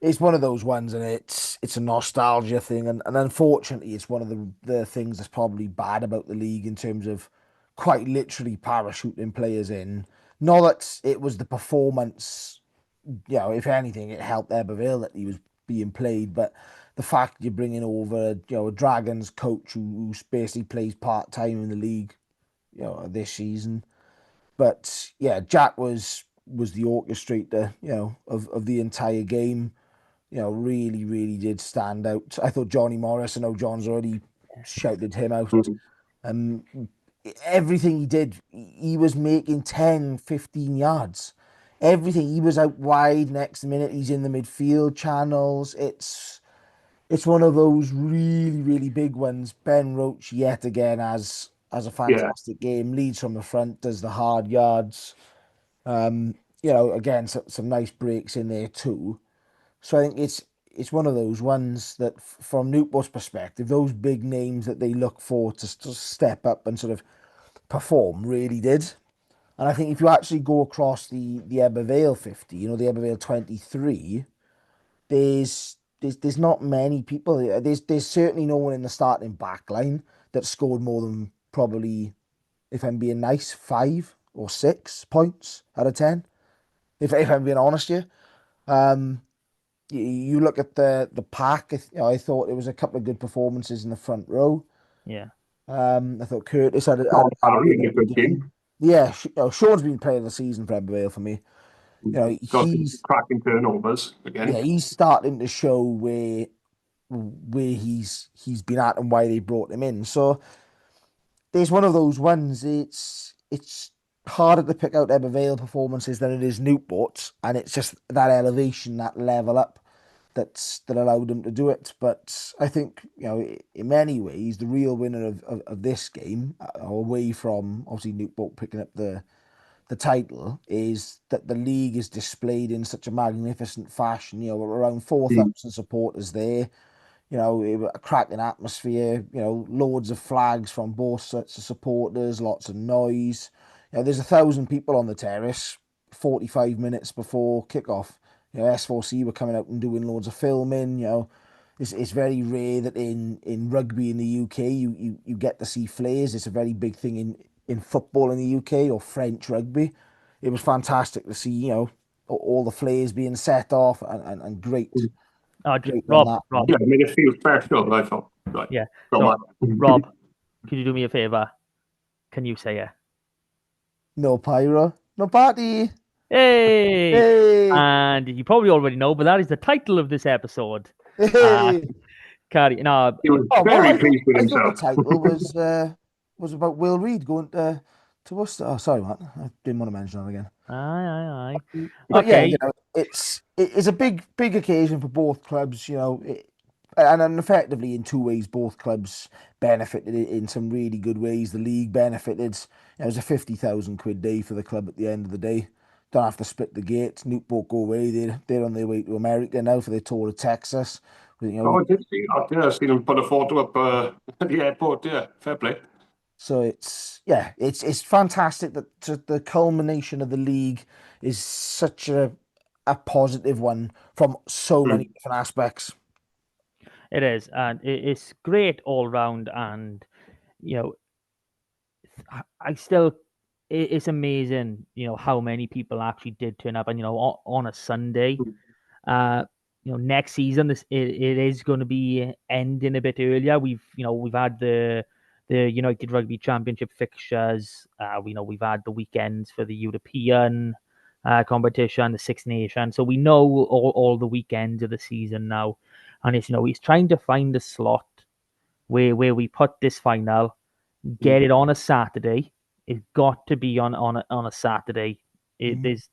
it's one of those ones, and it's a nostalgia thing, and unfortunately, it's one of the things that's probably bad about the league in terms of quite literally parachuting players in. Not that it was the performance, if anything, it helped Ebervale that he was being played, but the fact you're bringing over, a Dragons coach who basically plays part-time in the league, this season. But yeah, Jack was the orchestrator, of the entire game. Really, really did stand out. I thought Johnny Morris, I know John's already shouted him out. Everything he did, he was making 10, 15 yards. Everything. He was out wide. Next minute, he's in the midfield channels. It's one of those really, really big ones. Ben Roach yet again has a fantastic game. Leads from the front, does the hard yards. Again, some nice breaks in there too. So I think it's one of those ones that, from Newport's perspective, those big names that they look for to step up and sort of perform really did. And I think if you actually go across the Ebervale 50, the Ebervale 23, there's not many people. There's certainly no one in the starting back line that scored more than probably, if I'm being nice, 5 or 6 points out of 10. If I'm being honest here. You look at the pack. I thought it was a couple of good performances in the front row. Yeah. I thought Curtis had a really good game. Yeah, Sean's been playing the season for Ebervale for me. He's cracking turnovers again. Yeah, he's starting to show where he's been at and why they brought him in. So there's one of those ones. It's harder to pick out Ebervale performances than it is Newport's, and it's just that elevation, that level up that allowed him to do it. But I think, in many ways, the real winner of this game, away from obviously Newport picking up the title, is that the league is displayed in such a magnificent fashion. Around 4,000 supporters there. A cracking atmosphere. Loads of flags from both sets of supporters, lots of noise. There's 1,000 people on the terrace 45 minutes before kickoff. S4C were coming out and doing loads of filming. It's very rare that in rugby in the UK you get to see flares. It's a very big thing in football in the UK, or French rugby. It was fantastic to see, all the flares being set off and great. Rob. Yeah, it made it feel special, I thought. Right. Yeah. So, Rob, could you do me a favour? Can you say it? No pyro, no party. Hey! And you probably already know, but that is the title of this episode. Hey! Carrie, no. He was very pleased with himself. I thought the title was about Will Reid going to Worcester. Oh, sorry, Matt. I didn't want to mention that again. Aye. But okay. Yeah, it's a big occasion for both clubs. And effectively in two ways, both clubs benefited in some really good ways. The league benefited. It was a 50,000 quid day for the club at the end of the day. Don't have to split the gates. Newport go away. They're on their way to America now for their tour of Texas. I did see that. Yeah, I seen them put a photo up at the airport. Yeah, fair play. So it's fantastic that the culmination of the league is such a positive one from so many different aspects. It is, and it's great all round. And it's amazing, how many people actually did turn up, and on a Sunday. Next season it is going to be ending a bit earlier. We've had the United Rugby Championship fixtures. We've had the weekends for the European competition, the Six Nations. So we know all the weekends of the season now, and it's he's trying to find a slot where we put this final, get it on a Saturday. It's got to be on a Saturday. There's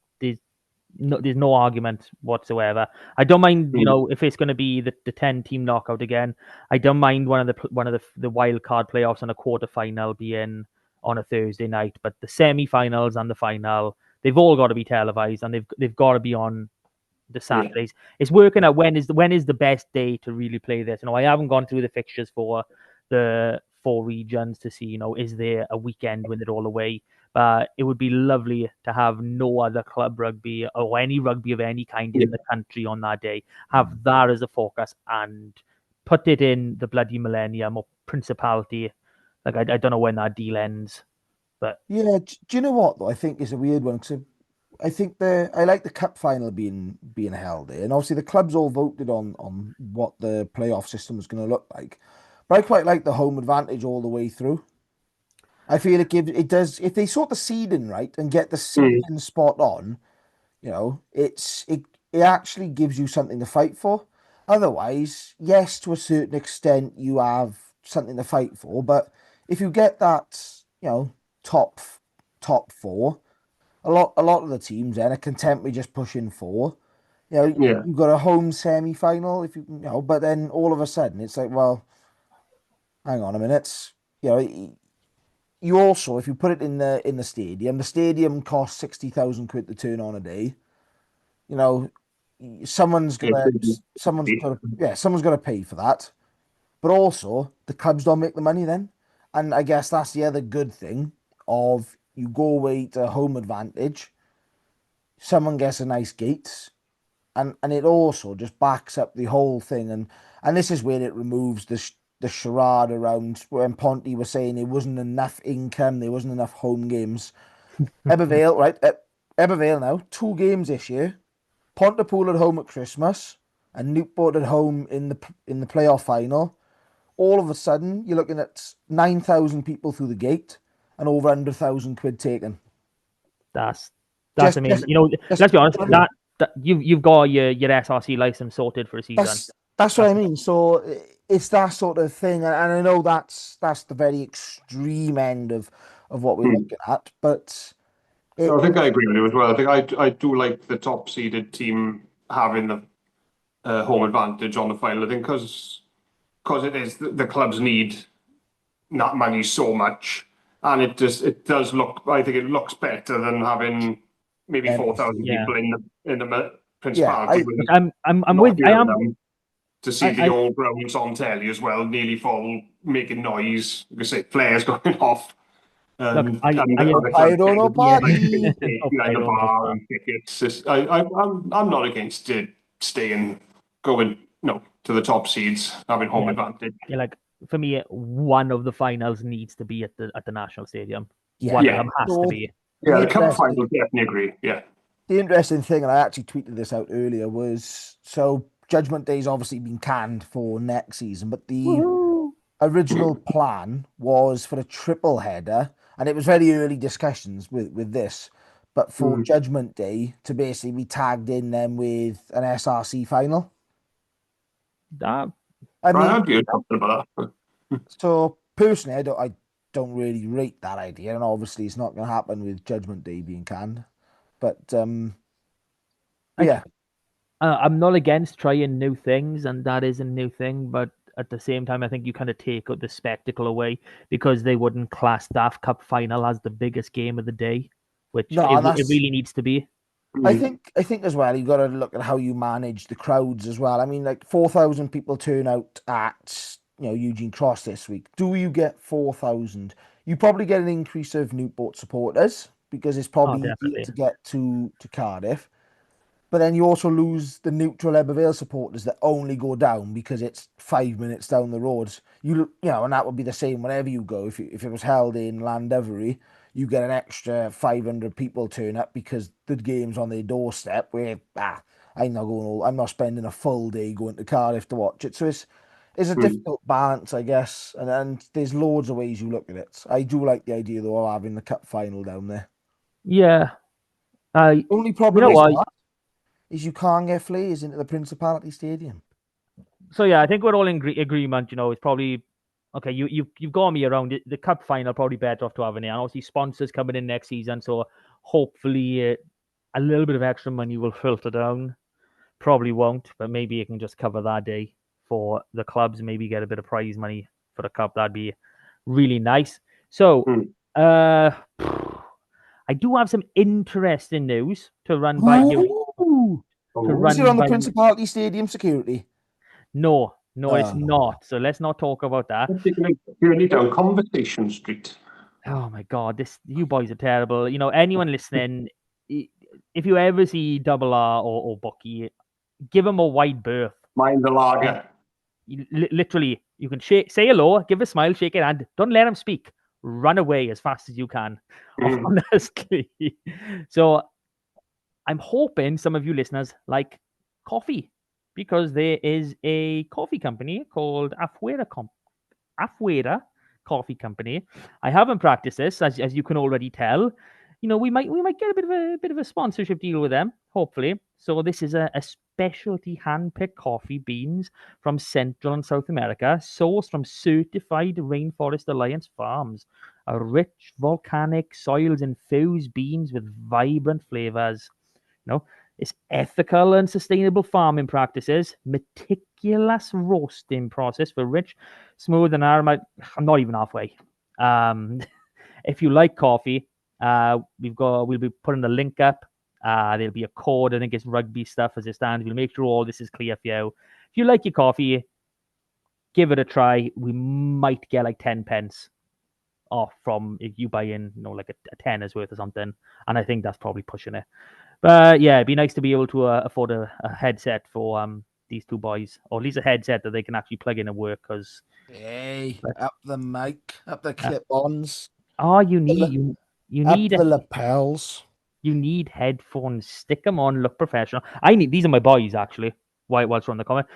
no argument whatsoever. I don't mind, if it's going to be the 10-team knockout again. I don't mind one of the wild card playoffs and a quarterfinal being on a Thursday night. But the semi-finals and the final, they've all got to be televised, and they've got to be on the Saturdays. Yeah. It's working out when is the best day to really play this. I haven't gone through the fixtures for the 4 regions to see, is there a weekend when they're all away. But it would be lovely to have no other club rugby or any rugby of any kind in the country on that day. Have that as a focus and put it in the bloody millennium or principality. Like, I don't know when that deal ends. But yeah, do you know what, though? I think it's a weird one. Because I think I like the cup final being held there, and obviously the clubs all voted on what the playoff system was going to look like. But I quite like the home advantage all the way through. I feel it does if they sort the seeding right and get the seeding spot on, it actually gives you something to fight for. Otherwise, yes, to a certain extent you have something to fight for, but if you get that, top four, a lot of the teams then are content with just pushing four. You've got a home semi-final but then all of a sudden it's like, well, hang on a minute. You also, if you put it in the stadium costs 60,000 quid to turn on a day. Someone's got to pay for that. But also the clubs don't make the money then. And I guess that's the other good thing of you go away to home advantage. Someone gets a nice gate, and it also just backs up the whole thing. And this is where it removes the charade around when Ponty was saying there wasn't enough income, there wasn't enough home games. Ebervale, right? Ebervale now, 2 games this year. Pontypool at home at Christmas and Newport at home in the playoff final. All of a sudden, you're looking at 9,000 people through the gate and over 100,000 quid taken. That's amazing. Let's be honest. That you've got your SRC license sorted for a season. That's what I mean. So it's that sort of thing, and I know that's the very extreme end of what we're looking at. But I think I agree with you as well. I think I do like the top seeded team having the home advantage on the final. I think because it is the clubs need that money so much, and it does look. I think it looks better than having maybe 4,000 people in the Principality. I'm with. I am. To see the old grounds on telly as well, nearly full, making noise. You can say players going off. Look, I don't know, party. And tickets. I'm not against it going to the top seeds, having home advantage. Yeah, like for me, one of the finals needs to be at the National Stadium. Yeah. One of them has to be. Yeah, the cup final, definitely agree. Yeah. The interesting thing, and I actually tweeted this out earlier, was Judgment Day's obviously been canned for next season, but the original plan was for a triple header, and it was very early discussions with this, but for Judgment Day to basically be tagged in then with an SRC final. I'd be comfortable about that. So personally, I don't really rate that idea, and obviously it's not going to happen with Judgment Day being canned. But yeah. I'm not against trying new things, and that is a new thing. But at the same time, I think you kind of take the spectacle away because they wouldn't class Daft Cup final as the biggest game of the day, which it really needs to be. I think as well, you've got to look at how you manage the crowds as well. I mean, like 4,000 people turn out at Eugene Cross this week. Do you get 4,000? You probably get an increase of Newport supporters because it's probably easier to get to Cardiff. But then you also lose the neutral Ebervale supporters that only go down because it's 5 minutes down the road. And that would be the same whenever you go. If it was held in Llandovery, you get an extra 500 people turn up because the game's on their doorstep. Where I'm not spending a full day going to Cardiff to watch it. So it's a difficult balance, I guess. And there's loads of ways you look at it. I do like the idea though of having the cup final down there. Yeah. Only problem is you can't get flares into the Principality Stadium. So yeah, I think we're all in agreement. It's probably okay. You've got me around it. The cup final probably better off to have in it. And obviously sponsors coming in next season, so hopefully a little bit of extra money will filter down. Probably won't, but maybe you can just cover that day for the clubs. Maybe get a bit of prize money for the cup. That'd be really nice. So I do have some interesting news to run by you. Is it on the Principality Stadium security? No, it's not. So let's not talk about that. You're only down Conversation Street. Oh my God, you boys are terrible. Anyone listening, if you ever see Double R or Bookie, give them a wide berth. Mind the lager. Literally, you can say hello, give a smile, shake your hand. Don't let them speak. Run away as fast as you can. Honestly. So I'm hoping some of you listeners like coffee, because there is a coffee company called Afuera Coffee Company. I haven't practiced this, as you can already tell. We might get a bit of a sponsorship deal with them, hopefully. So this is a specialty hand-picked coffee beans from Central and South America, sourced from certified Rainforest Alliance farms. A rich volcanic soils infuse beans with vibrant flavors. It's ethical and sustainable farming practices, meticulous roasting process for rich, smooth, and aromatic. I'm not even halfway. If you like coffee, we'll be putting the link up. There'll be a code. I think it's rugby stuff as it stands. We'll make sure all this is clear for you. If you like your coffee, give it a try. We might get like 10 pence off from if you buy in, like a tenner's worth or something. And I think that's probably pushing it. But yeah, it'd be nice to be able to afford a headset for these two boys, or at least a headset that they can actually plug in and work. Because up the mic, up the clip-ons. Oh, you need the lapels. You need headphones. Stick them on. Look professional. These are my boys actually. Whilst we're on the comment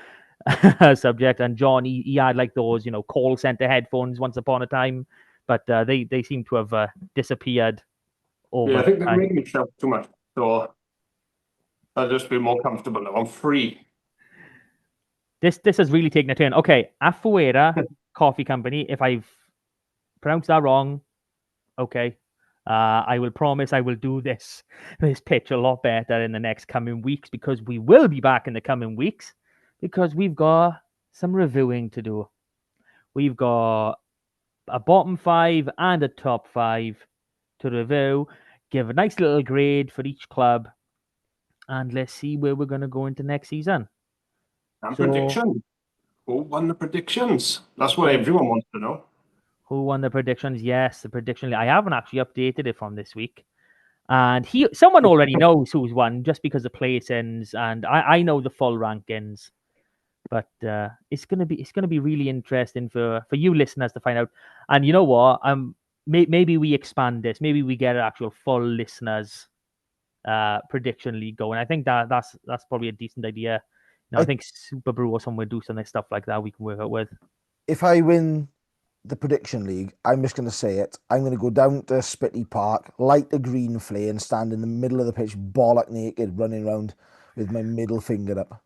subject, and John, he had like those call center headphones once upon a time, but they seem to have disappeared over. Yeah, I think they're making me shout too much. So I'll just be more comfortable now. I'm free. This has really taken a turn. Okay, Afuera Coffee Company. If I've pronounced that wrong, okay. I will promise I will do this pitch a lot better in the next coming weeks, because we will be back in the coming weeks, because we've got some reviewing to do. We've got a bottom 5 and a top 5 to review. Give a nice little grade for each club. And let's see where we're going to go into next season. And prediction. Who won the predictions? That's what everyone wants to know. Who won the predictions? Yes, the prediction. I haven't actually updated it from this week. And someone already knows who's won just because of placings. And I know the full rankings. But it's gonna be really interesting for you listeners to find out. And you know what? Maybe we expand this. Maybe we get an actual full listeners prediction league going. I think that's probably a decent idea. I think Super Brew or somewhere do something stuff like that we can work out with. If I win the prediction league, I'm just going to say it. I'm going to go down to Spitty Park, light a green flare, and stand in the middle of the pitch, bollock naked, running around with my middle finger up.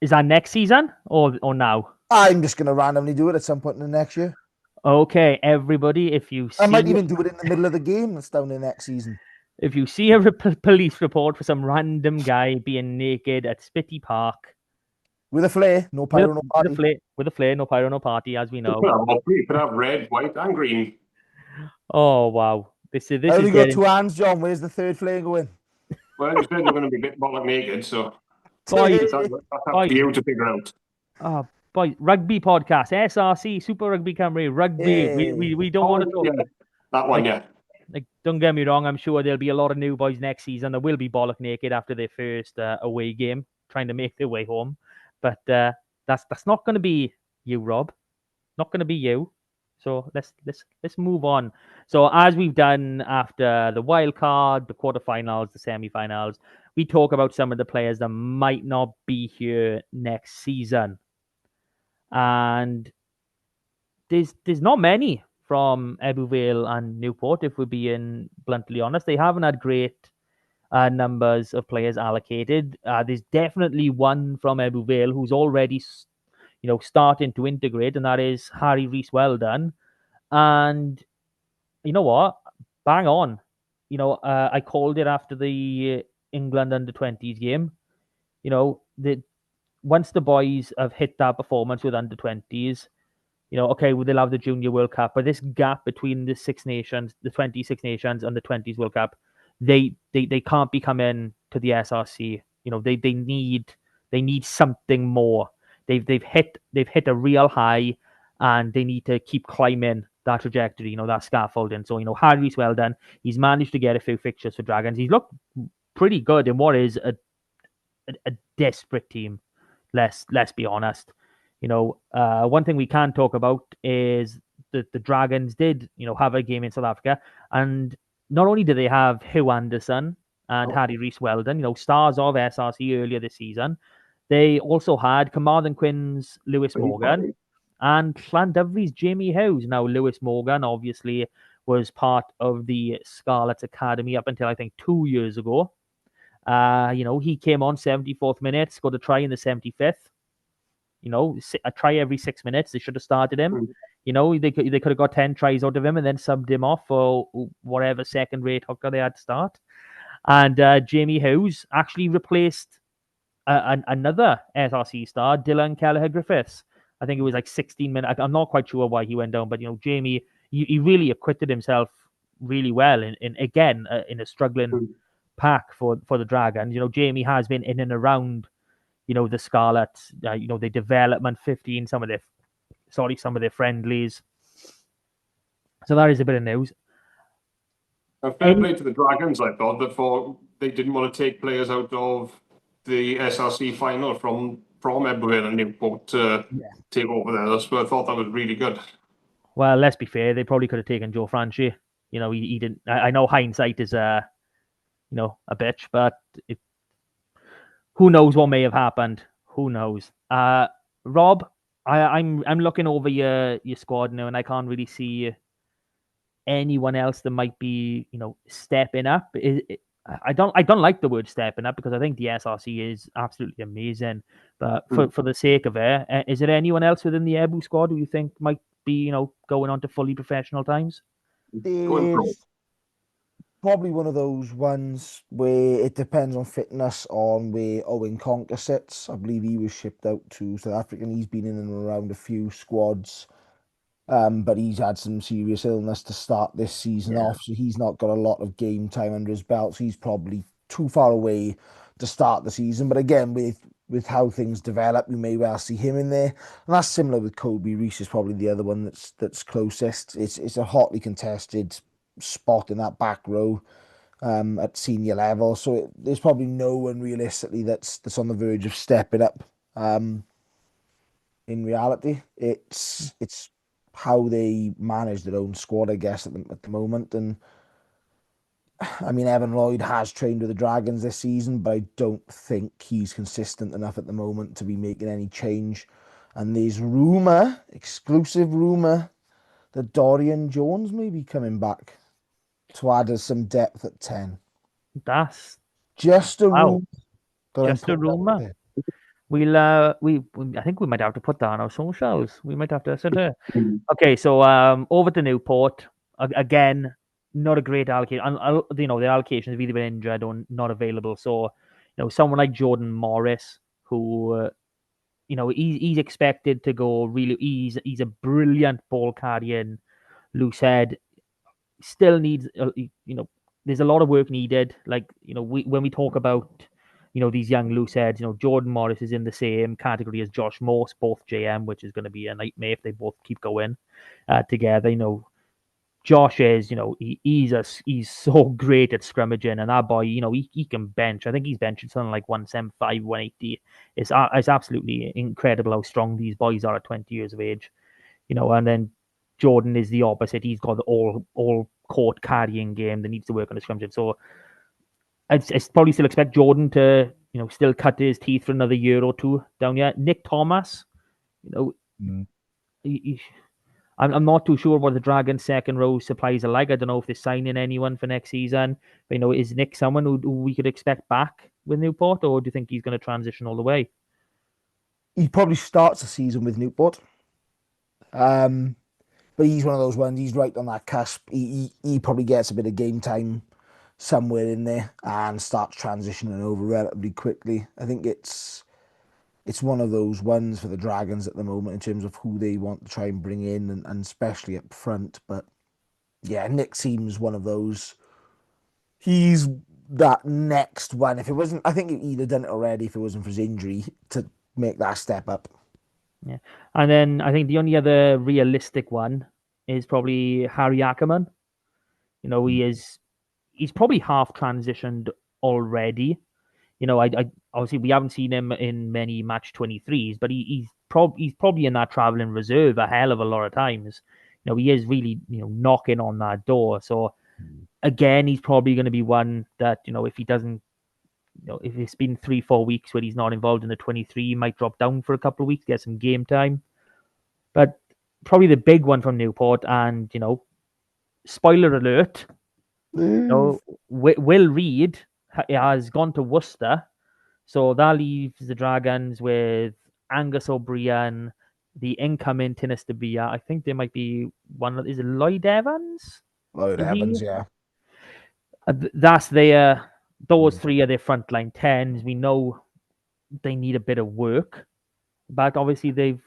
Is that next season or now? I'm just going to randomly do it at some point in the next year. Okay, everybody, if you see... I might even do it in the middle of the game that's down in next season. If you see a police report for some random guy being naked at Spitty Park... With a flare, no pyro, no party. With a flare, no pyro, no party, as we know. You could have red, white, and green. Oh, wow. This is only got 2 hands, John. Where's the third flare going? Well, you said you're going to be a bit bollock naked, so... Boys, that's up to you to figure out. Oh, boy, rugby podcast, SRC, Super Rugby Camry, rugby. Hey. We don't want to talk. Yeah. That one, Like, don't get me wrong. I'm sure there'll be a lot of new boys next season that will be bollock naked after their first away game, trying to make their way home. But that's not going to be you, Rob. Not going to be you. So let's move on. So as we've done after the wild card, the quarterfinals, the semi-finals, we talk about some of the players that might not be here next season. And there's not many from Ebbw Vale and Newport, if we're being bluntly honest. They haven't had great numbers of players allocated. There's definitely one from Ebbw Vale who's already, starting to integrate, and that is Harry Rees-Weldon. And you know what? Bang on. I called it after the England under-20s game. Once the boys have hit that performance with under-20s, okay, they'll have the Junior World Cup, but this gap between the Six Nations, the 26 Nations, and the 20s World Cup, they can't be coming to the SRC. They need something more. They've hit a real high, and they need to keep climbing that trajectory, that scaffolding. So, Harry Rees-Weldon, he's managed to get a few fixtures for Dragons. He's looked pretty good in what is a desperate team. Let's be honest. One thing we can talk about is that the Dragons did, have a game in South Africa, and not only do they have Hugh Anderson and Harry Rees-Weldon, stars of SRC earlier this season. They also had Carmarthen Quins' Lewis Morgan and Llandovery's Jamie Howes. Now, Lewis Morgan obviously was part of the Scarlets Academy up until I think 2 years ago. He came on 74th minute, scored a try in the 75th. A try every 6 minutes. They should have started him. They could have got 10 tries out of him and then subbed him off for whatever second-rate hooker they had to start. And Jamie Howes actually replaced another SRC star, Dylan Kelleher-Griffiths. I think it was like 16 minutes. I'm not quite sure why he went down, but Jamie, he really acquitted himself really well in a struggling pack for the Dragons. Jamie has been in and around the Scarlets, the development 15, some of their friendlies. So that is a bit of news. Fair play to the Dragons, I thought, that they didn't want to take players out of the SRC final from Ebbw and Newport to take over there. I thought that was really good. Well, let's be fair, they probably could have taken Joe Franchi. He didn't. I know hindsight is a bitch, but who knows what may have happened? Who knows? Rob, I'm looking over your squad now, and I can't really see anyone else that might be stepping up. I don't like the word stepping up because I think the SRC is absolutely amazing. But for the sake of it, is there anyone else within the Ebbw squad who you think might be going on to fully professional times? There's probably one of those ones where it depends on fitness on where Owen Conker sits. I believe he was shipped out to South Africa and he's been in and around a few squads. But he's had some serious illness to start this season off, so he's not got a lot of game time under his belt. So he's probably too far away to start the season. But again, with how things develop, we may well see him in there. And that's similar with Kobe Rees is probably the other one that's closest. It's a hotly contested spot in that back row at senior level. So there's probably no one realistically that's on the verge of stepping up. In reality, it's how they manage their own squad, I guess, at the moment. And I mean, Evan Lloyd has trained with the Dragons this season, but I don't think he's consistent enough at the moment to be making any change. And there's exclusive rumour, that Dorian Jones may be coming back to add us some depth at 10. That's just a rumour. Just a rumour. I think we might have to put that on our socials. We might have to sit there. Okay, so over to Newport again. Not a great allocation. The allocations have either been injured or not available. So, someone like Jordan Morris, who, he's expected to go really. He's a brilliant ball carrying loose head. Still needs, there's a lot of work needed. Like, when we talk about these young loose heads, Jordan Morris is in the same category as Josh Morse, both JM, which is going to be a nightmare if they both keep going together. Josh is, he's so great at scrummaging, and that boy, he can bench. I think he's benching something like 175, 180. It's absolutely incredible how strong these boys are at 20 years of age. And then Jordan is the opposite. He's got the all court carrying game that needs to work on the scrummaging. So I'd probably still expect Jordan to, still cut his teeth for another year or two down here. Nick Thomas, I'm not too sure what the Dragons' second row supplies are like. I don't know if they're signing anyone for next season. But, is Nick someone who we could expect back with Newport, or do you think he's going to transition all the way? He probably starts the season with Newport. But he's one of those ones, he's right on that cusp. He probably gets a bit of game time somewhere in there and starts transitioning over relatively quickly. I think it's one of those ones for the Dragons at the moment in terms of who they want to try and bring in and especially up front. But yeah, Nick seems one of those. He's that next one. If it wasn't, I think he'd have done it already if it wasn't for his injury to make that step up. Yeah. And then I think the only other realistic one is probably Harry Ackerman. He's probably half transitioned already. I obviously we haven't seen him in many match 23s, but he's probably in that traveling reserve a hell of a lot of times. He is really knocking on that door. So again, he's probably going to be one that, if he doesn't, if it's been 3-4 weeks where he's not involved in the 23, he might drop down for a couple of weeks, get some game time. But probably the big one from Newport, and spoiler alert, Will Reed has gone to Worcester, so that leaves the Dragons with Angus O'Brien, the incoming Tinnis de Bia. I think there might be one. Is it Lloyd Evans? Lloyd Evans, yeah. That's those three are their frontline 10s. We know they need a bit of work, but obviously they've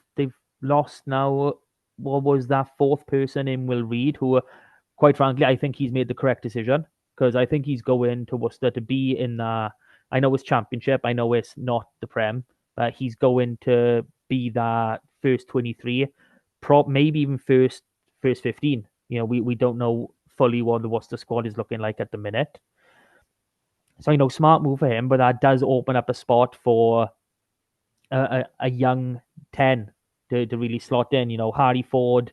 lost now. What was that fourth person in Will Reed, who, quite frankly, I think he's made the correct decision, because I think he's going to Worcester to be in I know it's Championship, I know it's not the Prem, but he's going to be that first 23, maybe even first 15. We don't know fully what the Worcester squad is looking like at the minute. So, smart move for him, but that does open up a spot for a young 10 to really slot in. Harry Ford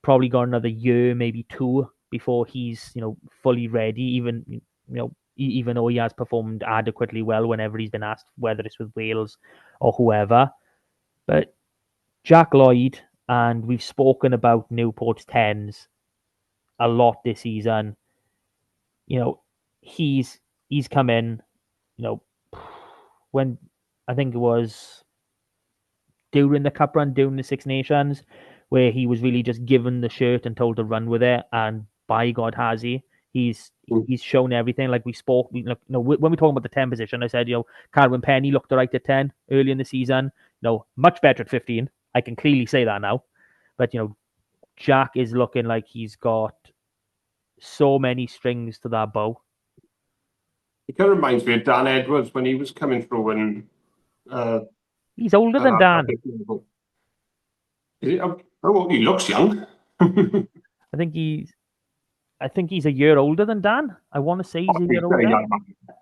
probably got another year, maybe 2, before he's, fully ready, even though he has performed adequately well whenever he's been asked, whether it's with Wales or whoever. But Jack Lloyd, and we've spoken about Newport's 10s a lot this season. He's come in, when I think it was during the Cup run, during the Six Nations, where he was really just given the shirt and told to run with it, and by God has he. He's shown everything. Like we spoke, when we talk about the 10 position, I said, Calvin Penny looked all right at 10 early in the season. Much better at 15. I can clearly say that now. But Jack is looking like he's got so many strings to that bow. It kind of reminds me of Dan Edwards when he was coming through, and he's older than Dan. He looks young. I think he's a year older than Dan. I want to say he's a year older.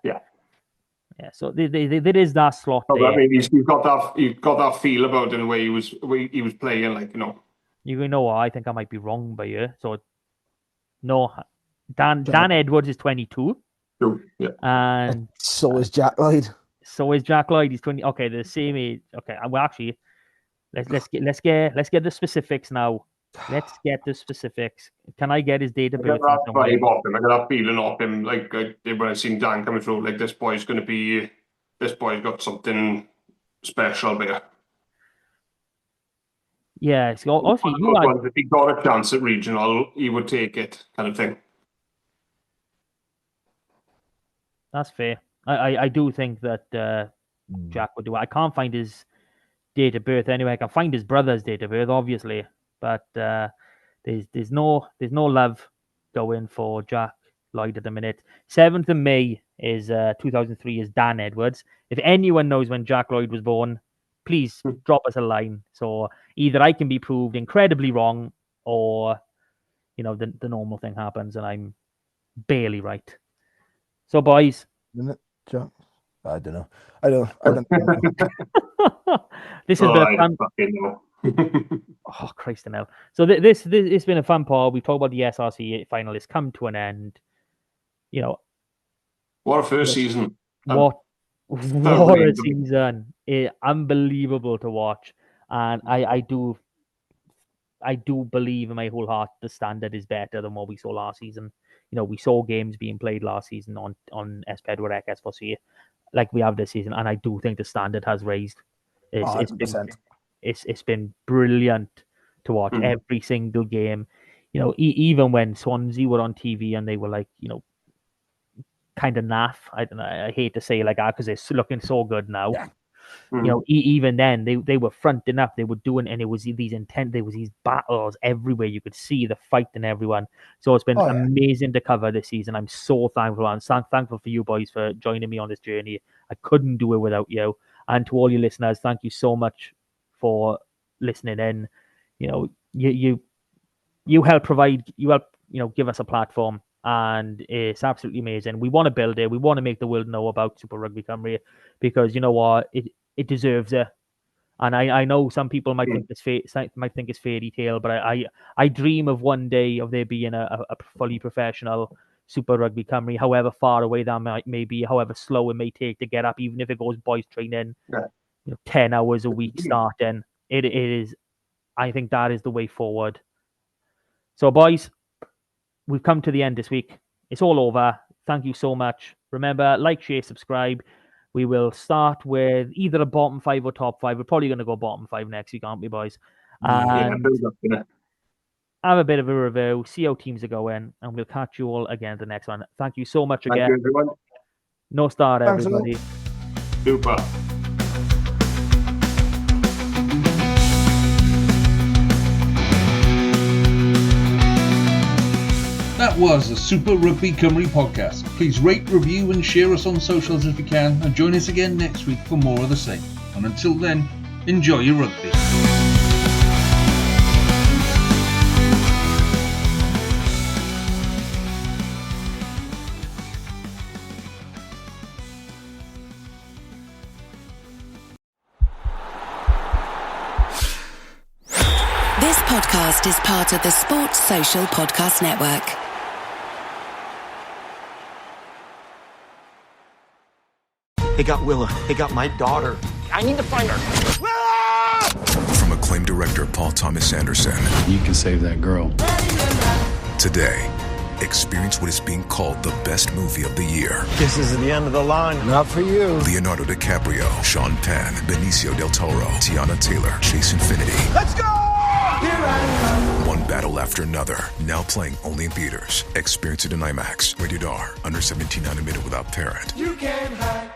Yeah. So there is that slot there. I mean, you've got that feel about him, the way he was playing, like. You know what? I think I might be wrong by you. So no, Dan Edwards is 22. True. Yeah. And so is Jack Lloyd. He's 20. Okay, they're the same age. Okay, well, actually, let's get the specifics now. Let's get the specifics. Can I get his date of birth? I got that vibe off him. I got that feeling off him. Like when I seen Dan coming through, like this boy's got something special there. Yeah, so obviously if he got a chance at regional, he would take it, kind of thing. That's fair. I do think that Jack would do it. I can't find his date of birth anyway. I can find his brother's date of birth, obviously, but there's no love going for Jack Lloyd at the minute. 7th of May is 2003 is Dan Edwards. If anyone knows when Jack Lloyd was born, please drop us a line. So either I can be proved incredibly wrong, or the normal thing happens and I'm barely right. So boys, I don't know. I don't know. This has been a fun. Oh Christ in hell! So this it's been a fun pod. We talked about the SRC finalists come to an end. What a first season! What a season! Unbelievable to watch, and I do believe in my whole heart the standard is better than what we saw last season. We saw games being played last season on S4C like we have this season, and I do think the standard has raised. It's been brilliant to watch every single game. Even when Swansea were on TV and they were like, kind of naff. I don't know. I hate to say it like that because they're looking so good now. Yeah. Even then they were fronting up. They were doing, and it was there was these battles everywhere. You could see the fight in everyone. So it's been amazing to cover this season. I'm so thankful, and thankful for you boys for joining me on this journey. I couldn't do it without you. And to all your listeners, thank you so much for listening in. You help provide, give us a platform, and it's absolutely amazing. We want to build it. We want to make the world know about Super Rugby Cymru, because you know what, it deserves it. And I know some people might think it's fairy tale, but I dream of one day of there being a fully professional Super Rugby Cymru, however far away that may be, however slow it may take to get up, even if it goes boys training, 10 hours a week starting. It is, I think that is the way forward. So, boys, we've come to the end this week. It's all over. Thank you so much. Remember, like, share, subscribe. We will start with either a bottom 5 or top 5. We're probably going to go bottom 5 next week, aren't we, boys? And have a bit of a review, see how teams are going, and we'll catch you all again the next one. Thank you so much again. Thank you, everyone. No start, Thanks everybody. Super. That was the Super Rugby Cymru podcast. Please rate, review and share us on socials if you can, and join us again next week for more of the same. And until then, enjoy your rugby. This podcast is part of the Sports Social Podcast Network. They got Willa. They got my daughter. I need to find her. From acclaimed director Paul Thomas Anderson. You can save that girl. Today, experience what is being called the best movie of the year. This is the end of the line. Not for you. Leonardo DiCaprio, Sean Penn, Benicio del Toro, Tiana Taylor, Chase Infinity. Let's go! Here I am. One battle after another. Now playing only in theaters. Experience it in IMAX. Rated R. Under 17, not admitted without parent. You can't hide.